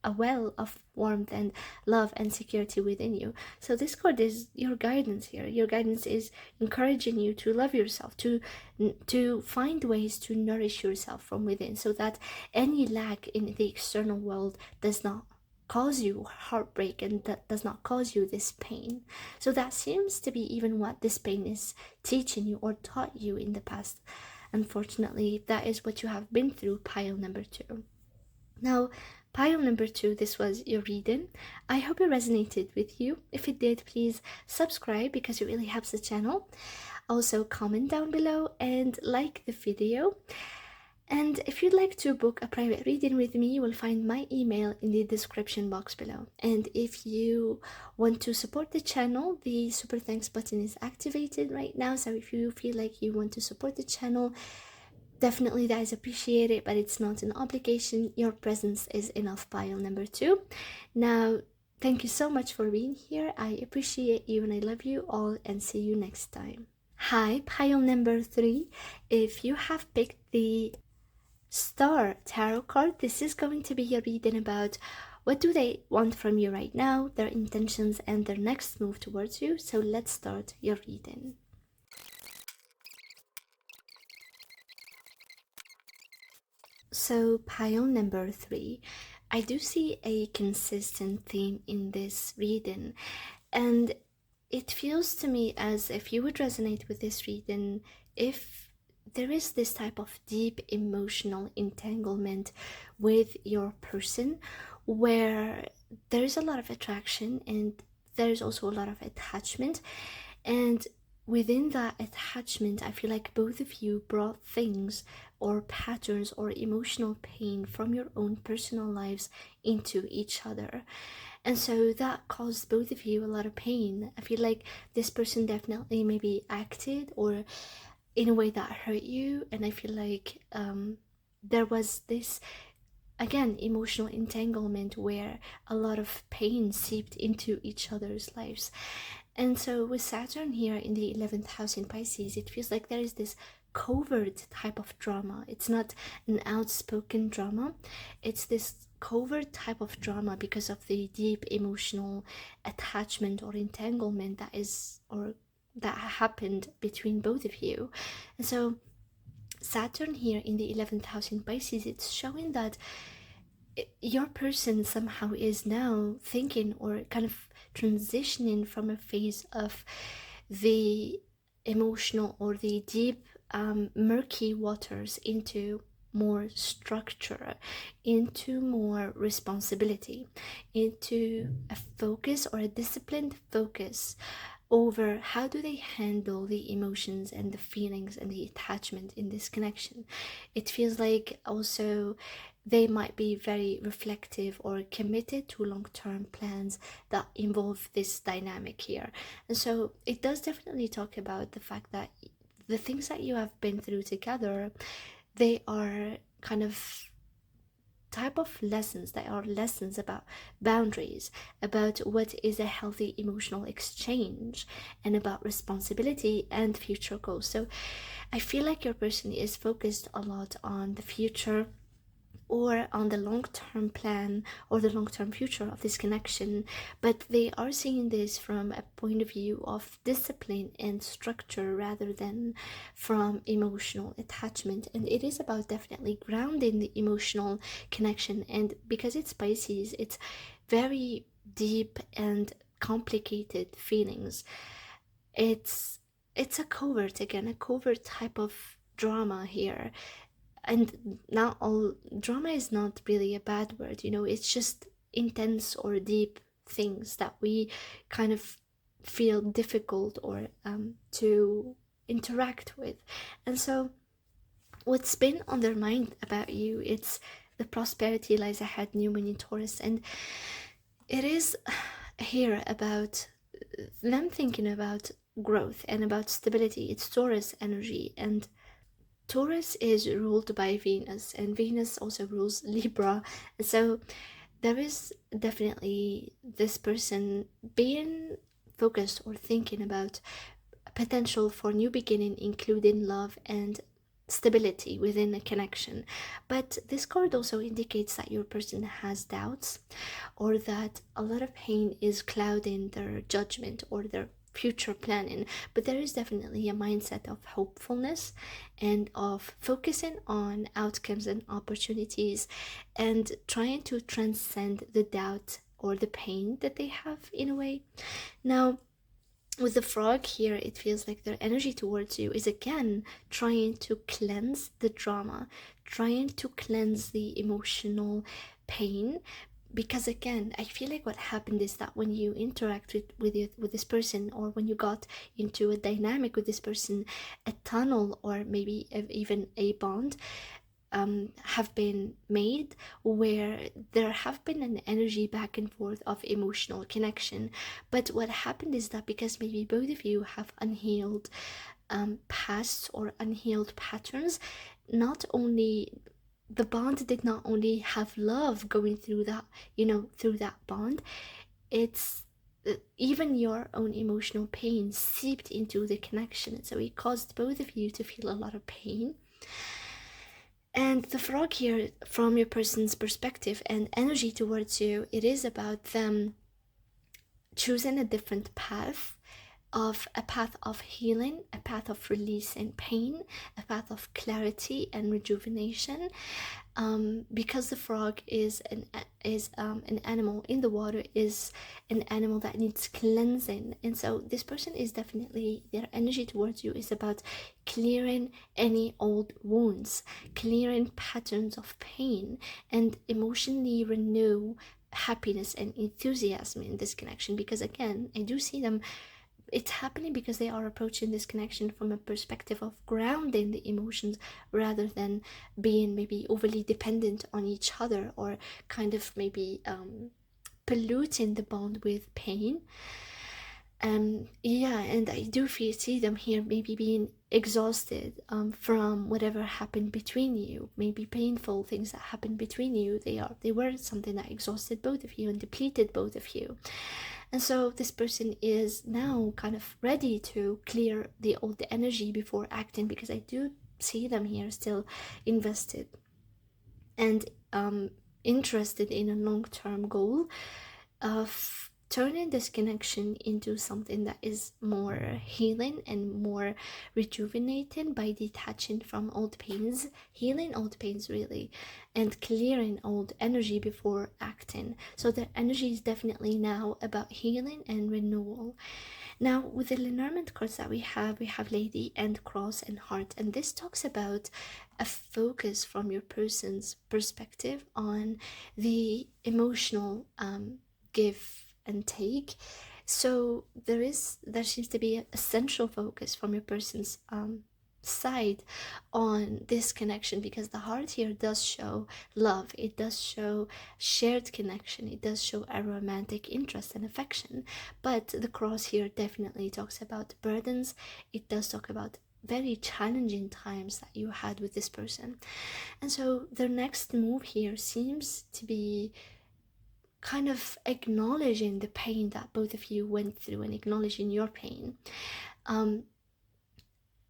of warmth and love and security within you. So this card is your guidance here. Your guidance is encouraging you to love yourself, to find ways to nourish yourself from within, so that any lack in the external world does not cause you heartbreak and that does not cause you this pain. So that seems to be even what this pain is teaching you or taught you in the past. Unfortunately, that is what you have been through, pile number 2. Now, pile number 2, this was your reading. I hope it resonated with you. If it did, please subscribe because it really helps the channel. Also, comment down below and like the video. And if you'd like to book a private reading with me, you will find my email in the description box below. And if you want to support the channel, the super thanks button is activated right now. So if you feel like you want to support the channel, Definitely that is appreciated, but it's not an obligation. Your presence is enough, pile number 2. Now, thank you so much for being here. I appreciate you and I love you all, and see you next time. Hi, pile number 3. If you have picked the Star Tarot card, this is going to be a reading about what do they want from you right now, their intentions, and their next move towards you. So let's start your reading. So pile number 3, I do see a consistent theme in this reading, and it feels to me as if you would resonate with this reading if there is this type of deep emotional entanglement with your person, where there's a lot of attraction and there's also a lot of attachment, and within that attachment I feel like both of you brought things or patterns or emotional pain from your own personal lives into each other, and so that caused both of you a lot of pain. I feel like this person definitely maybe acted or in a way that hurt you, and I feel like there was this, again, emotional entanglement where a lot of pain seeped into each other's lives. And so with Saturn here in the 11th house in Pisces, it feels like there is this covert type of drama. It's not an outspoken drama, it's this covert type of drama because of the deep emotional attachment or entanglement that is, or that happened between both of you. And so Saturn here in the 11th house in Pisces, it's showing that your person somehow is now thinking or kind of transitioning from a phase of the emotional or the deep murky waters into more structure, into more responsibility, into a focus or a disciplined focus over how do they handle the emotions and the feelings and the attachment in this connection. It feels like also they might be very reflective or committed to long-term plans that involve this dynamic here. And so it does definitely talk about the fact that the things that you have been through together, they are kind of type of lessons that are lessons about boundaries, about what is a healthy emotional exchange, and about responsibility and future goals. So I feel like your person is focused a lot on the future or on the long-term plan or the long-term future of this connection, but they are seeing this from a point of view of discipline and structure rather than from emotional attachment. And it is about definitely grounding the emotional connection, and because it's Pisces, it's very deep and complicated feelings. It's a covert, again, a covert type of drama here. And not all drama is not really a bad word, you know, it's just intense or deep things that we kind of feel difficult or to interact with. And so what's been on their mind about you, it's the prosperity lies ahead, new moon in Taurus, and it is here about them thinking about growth and about stability. It's Taurus energy, and Taurus is ruled by Venus, and Venus also rules Libra. So there is definitely this person being focused or thinking about potential for new beginning, including love and stability within a connection. But this card also indicates that your person has doubts, or that a lot of pain is clouding their judgment or their future planning. But there is definitely a mindset of hopefulness and of focusing on outcomes and opportunities and trying to transcend the doubt or the pain that they have in a way. Now, with the frog here, it feels like their energy towards you is again trying to cleanse the drama, trying to cleanse the emotional pain. Because again, I feel like what happened is that when you interact with this person, or when you got into a dynamic with this person, a tunnel or maybe even a bond have been made where there have been an energy back and forth of emotional connection. But what happened is that because maybe both of you have unhealed past or unhealed patterns. Not only the bond did not only have love going through that, through that bond, it's even your own emotional pain seeped into the connection. So it caused both of you to feel a lot of pain. And the frog here, from your person's perspective and energy towards you, it is about them choosing a different path, of a path of healing, a path of releasing pain, a path of clarity and rejuvenation. Because the frog is an animal in the water, is an animal that needs cleansing, and so this person is definitely, their energy towards you is about clearing any old wounds, clearing patterns of pain, and emotionally renew happiness and enthusiasm in this connection. Because again, I do see them, it's happening because they are approaching this connection from a perspective of grounding the emotions rather than being maybe overly dependent on each other, or kind of maybe polluting the bond with pain. Yeah, and I do see them here maybe being exhausted from whatever happened between you, maybe painful things that happened between you. They were something that exhausted both of you and depleted both of you. And so this person is now kind of ready to clear the old energy before acting, because I do see them here still invested and interested in a long-term goal of turning this connection into something that is more healing and more rejuvenating by detaching from old pains, healing old pains really, and clearing old energy before acting. So the energy is definitely now about healing and renewal. Now, with the Lenormand cards that we have Lady and Cross and Heart, and this talks about a focus from your person's perspective on the emotional give and take. So there seems to be a central focus from your person's side on this connection, because the heart here does show love, it does show shared connection, it does show a romantic interest and affection. But the cross here definitely talks about burdens, it does talk about very challenging times that you had with this person. And so their next move here seems to be kind of acknowledging the pain that both of you went through and acknowledging your pain.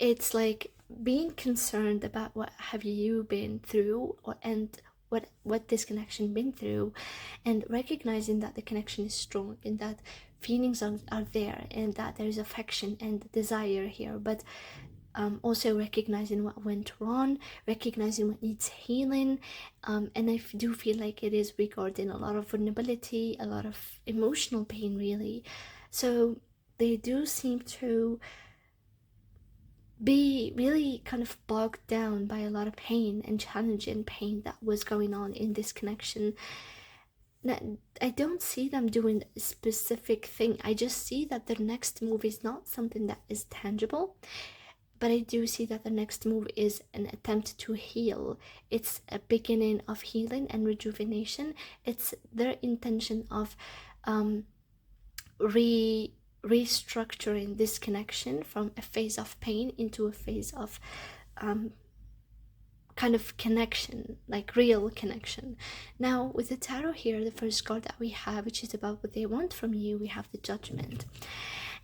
It's like being concerned about what have you been through, and what this connection been through, and recognizing that the connection is strong and that feelings are there, and that there is affection and desire here, but also recognizing what went wrong, recognizing what needs healing, and I do feel like it is regarding a lot of vulnerability, a lot of emotional pain really. So they do seem to be really kind of bogged down by a lot of pain and challenging pain that was going on in this connection. I don't see them doing a specific thing, I just see that their next move is not something that is tangible, but I do see that the next move is an attempt to heal. It's a beginning of healing and rejuvenation. It's their intention of restructuring this connection from a phase of pain into a phase of kind of connection, like real connection. Now with the tarot here, the first card that we have, which is about what they want from you, we have the Judgment.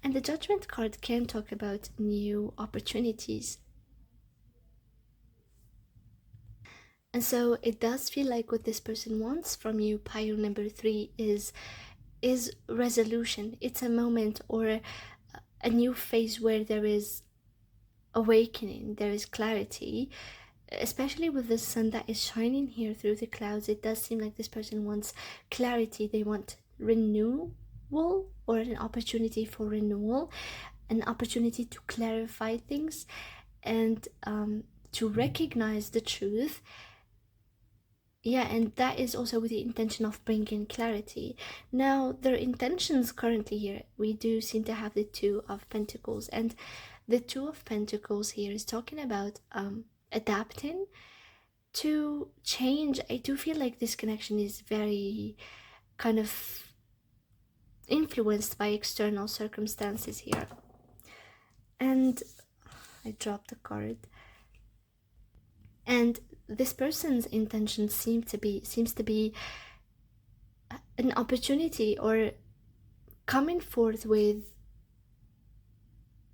And the Judgment card can talk about new opportunities. And so it does feel like what this person wants from you, pile number 3, is resolution. It's a moment or a new phase where there is awakening, there is clarity, especially with the sun that is shining here through the clouds. It does seem like this person wants clarity, they want renewal, or an opportunity for renewal, an opportunity to clarify things, and to recognize the truth. Yeah, and that is also with the intention of bringing clarity. Now their intentions currently here, we do seem to have the Two of Pentacles, and the Two of Pentacles here is talking about adapting to change. I do feel like this connection is very kind of influenced by external circumstances here, and I dropped the card. And this person's intention seems to be an opportunity, or coming forth with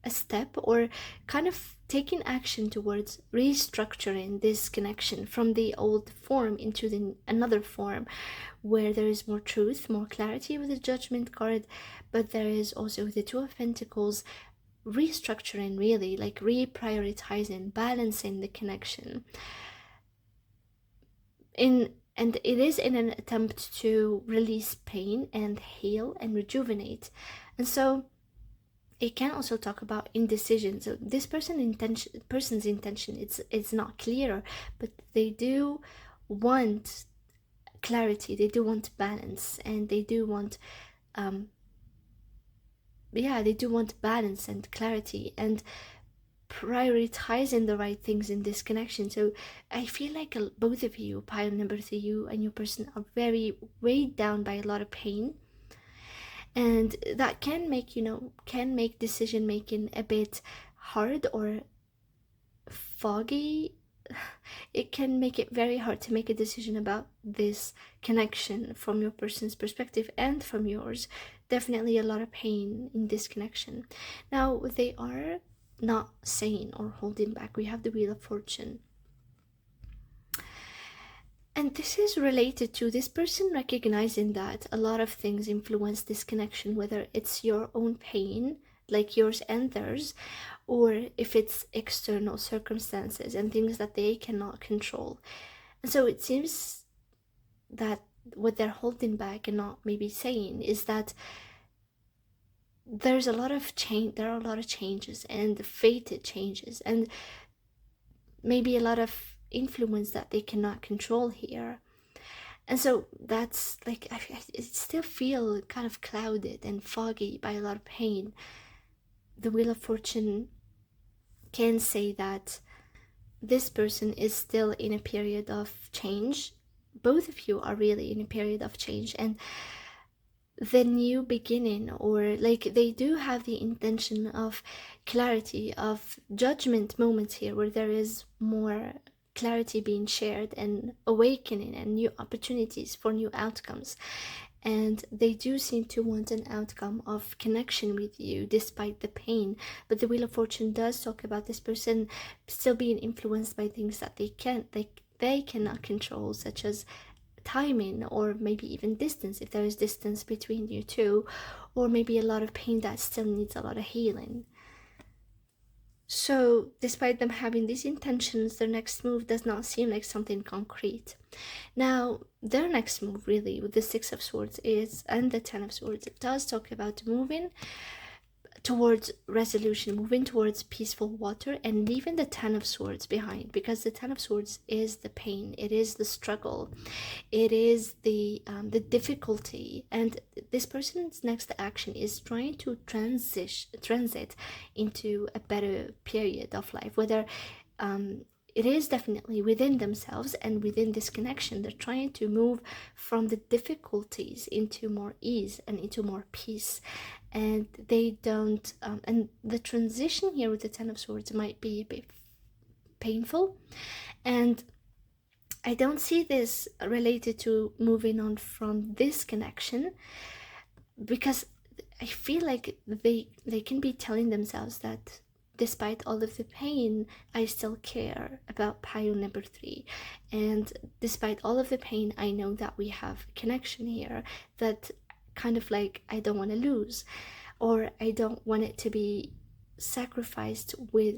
a step, or kind of taking action towards restructuring this connection from the old form into another form, where there is more truth, more clarity with the Judgment card, but there is also the Two of Pentacles, restructuring, really, like reprioritizing, balancing the connection. And it is in an attempt to release pain and heal and rejuvenate. And so it can also talk about indecision. So this person's intention, it's not clear, but they do want clarity, they do want balance, and they do want they do want balance and clarity, and prioritizing the right things in this connection. So I feel like both of you, pile number 3, you and your person, are very weighed down by a lot of pain, and that can make decision making a bit hard or foggy. It can make it very hard to make a decision about this connection from your person's perspective and from yours. Definitely a lot of pain in this connection. Now, they are not saying or holding back. We have the Wheel of Fortune. And this is related to this person recognizing that a lot of things influence this connection, whether it's your own pain, like yours and theirs, or if it's external circumstances and things that they cannot control. And so it seems that what they're holding back and not maybe saying is that there's a lot of change, there are a lot of changes and fated changes, and maybe a lot of influence that they cannot control here. And so that's like, I still feel kind of clouded and foggy by a lot of pain. The Wheel of Fortune can say that this person is still in a period of change. Both of you are really in a period of change, and the new beginning, or like they do have the intention of clarity, of judgment moments here, where there is more clarity being shared and awakening and new opportunities for new outcomes. And they do seem to want an outcome of connection with you despite the pain. But the Wheel of Fortune does talk about this person still being influenced by things that they cannot control, such as timing, or maybe even distance, if there is distance between you two, or maybe a lot of pain that still needs a lot of healing. So despite them having these intentions, their next move does not seem like something concrete. Now, their next move, really, with the Six of Swords and the Ten of Swords, it does talk about moving towards resolution, moving towards peaceful water, and leaving the Ten of Swords behind, because the Ten of Swords is the pain, it is the struggle, it is the difficulty. And this person's next action is trying to transit into a better period of life, whether it is definitely within themselves and within this connection. They're trying to move from the difficulties into more ease and into more peace. And they don't, and the transition here with the Ten of Swords might be a bit painful. And I don't see this related to moving on from this connection, because I feel like they can be telling themselves that despite all of the pain, I still care about pile number 3. And despite all of the pain, I know that we have a connection here that kind of like I don't want to lose, or I don't want it to be sacrificed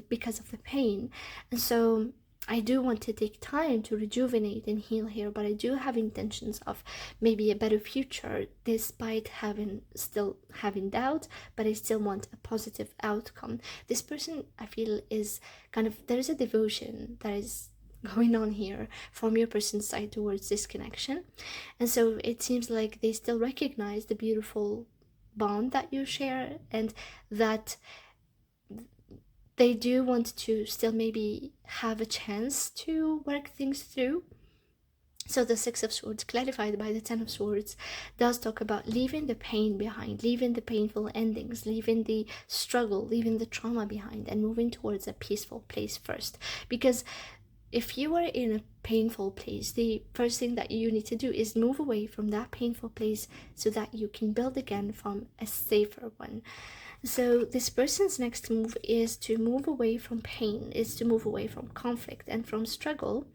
because of the pain. And so I do want to take time to rejuvenate and heal here, but I do have intentions of maybe a better future, despite still having doubt, but I still want a positive outcome. This person, I feel, is kind of, there's a devotion that is going on here from your person's side towards this connection. And so it seems like they still recognize the beautiful bond that you share, and that they do want to still maybe have a chance to work things through. So the Six of Swords, clarified by the Ten of Swords, does talk about leaving the pain behind, leaving the painful endings, leaving the struggle, leaving the trauma behind, and moving towards a peaceful place first. Because if you are in a painful place, the first thing that you need to do is move away from that painful place so that you can build again from a safer one. So this person's next move is to move away from pain, is to move away from conflict and from struggle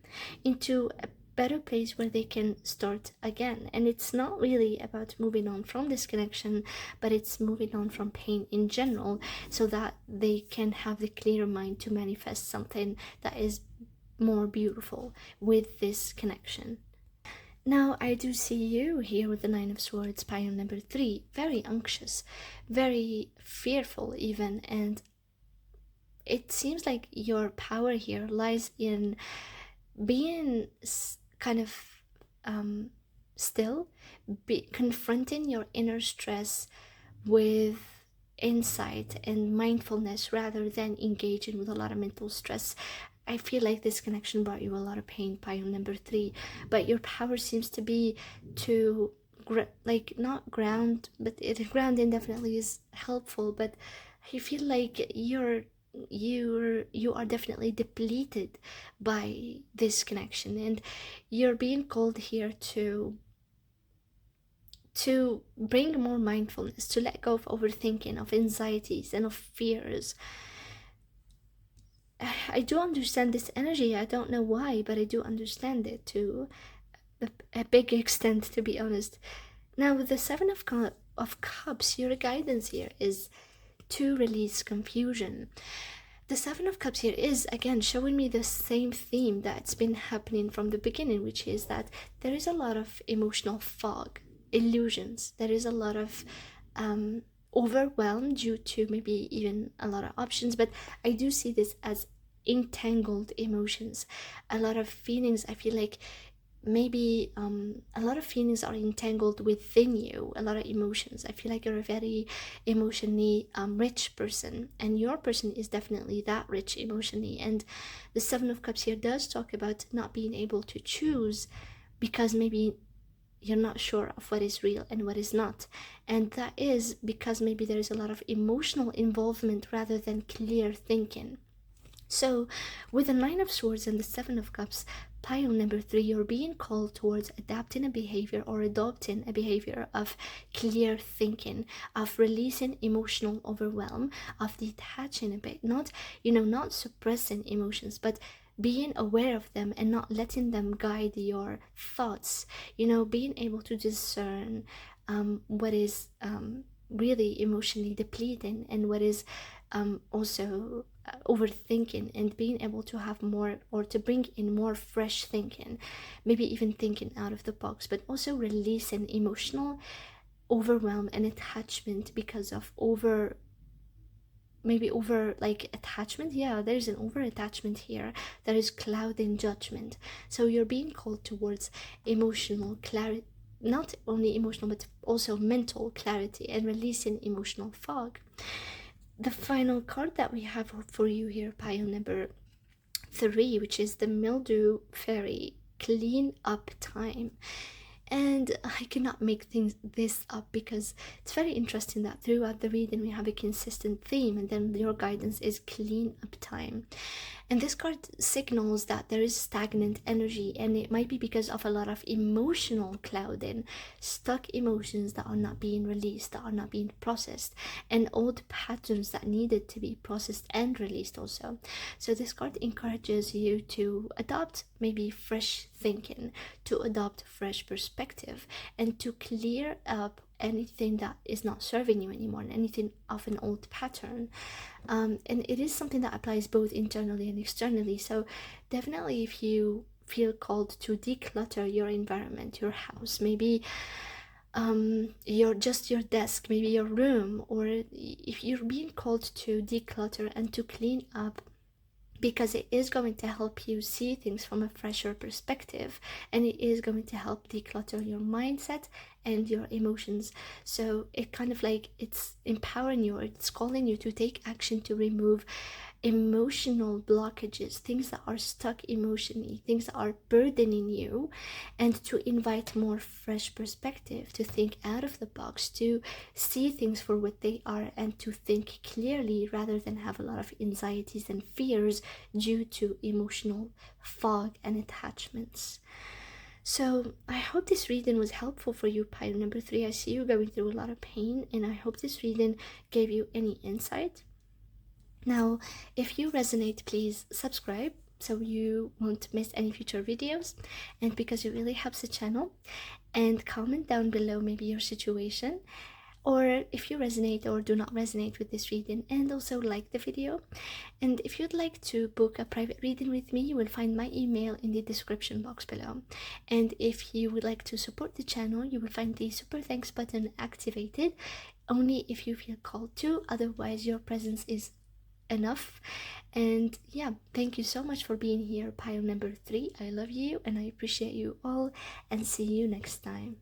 into a better place where they can start again. And it's not really about moving on from this connection, but it's moving on from pain in general so that they can have the clear mind to manifest something that is more beautiful with this connection. Now I do see you here with the Nine of Swords, pile number 3, very anxious, very fearful even, and it seems like your power here lies in being kind of still, confronting your inner stress with insight and mindfulness rather than engaging with a lot of mental stress. I feel like this connection brought you a lot of pain, pile number 3, but your power seems to be to like not ground, but grounding definitely is helpful, but I feel like you are definitely depleted by this connection, and you're being called here to bring more mindfulness, to let go of overthinking, of anxieties and of fears. I do understand this energy. I don't know why, but I do understand it to a big extent, to be honest. Now, with the Seven of Cups, your guidance here is to release confusion. The Seven of Cups here is, again, showing me the same theme that's been happening from the beginning, which is that there is a lot of emotional fog, illusions. There is a lot of overwhelmed due to maybe even a lot of options, but I do see this as entangled emotions, a lot of feelings. I feel like maybe a lot of feelings are entangled within you, a lot of emotions. I feel like you're a very emotionally rich person, and your person is definitely that rich emotionally. And the Seven of Cups here does talk about not being able to choose because maybe you're not sure of what is real and what is not, and that is because maybe there is a lot of emotional involvement rather than clear thinking. So with the Nine of Swords and the Seven of Cups, pile number 3, you're being called towards adapting a behavior or adopting a behavior of clear thinking, of releasing emotional overwhelm, of detaching a bit, not suppressing emotions, but being aware of them and not letting them guide your thoughts, being able to discern what is really emotionally depleting and what is also overthinking, and being able to have more, or to bring in more fresh thinking, maybe even thinking out of the box, but also releasing emotional overwhelm and attachment because of over like attachment. Yeah, there's an over attachment here that is clouding judgment. So you're being called towards emotional clarity, not only emotional but also mental clarity, and releasing emotional fog. The final card that we have for you here, pile number 3, which is the Mildew Fairy, clean up time. And I cannot make this up because it's very interesting that throughout the reading we have a consistent theme, and then your guidance is clean up time. And this card signals that there is stagnant energy, and it might be because of a lot of emotional clouding, stuck emotions that are not being released, that are not being processed, and old patterns that needed to be processed and released also. So this card encourages you to adopt maybe fresh thinking, to adopt fresh perspective, and to clear up anything that is not serving you anymore, and anything of an old pattern. And it is something that applies both internally and externally. So definitely, if you feel called to declutter your environment, your house, maybe your desk, maybe your room, or if you're being called to declutter and to clean up, because it is going to help you see things from a fresher perspective, and it is going to help declutter your mindset and your emotions. So it kind of like, it's empowering you, or it's calling you to take action to remove emotional blockages, things that are stuck emotionally, things that are burdening you, and to invite more fresh perspective, to think out of the box, to see things for what they are, and to think clearly rather than have a lot of anxieties and fears due to emotional fog and attachments. So I hope this reading was helpful for you, pile number 3. I see you going through a lot of pain, and I hope this reading gave you any insight. Now, if you resonate, please subscribe so you won't miss any future videos, and because it really helps the channel. And comment down below maybe your situation, or if you resonate or do not resonate with this reading, and also like the video. And if you'd like to book a private reading with me, you will find my email in the description box below. And if you would like to support the channel, you will find the super thanks button activated, only if you feel called to. Otherwise, your presence is enough. And yeah, thank you so much for being here, pile number 3. I love you and I appreciate you all, and see you next time.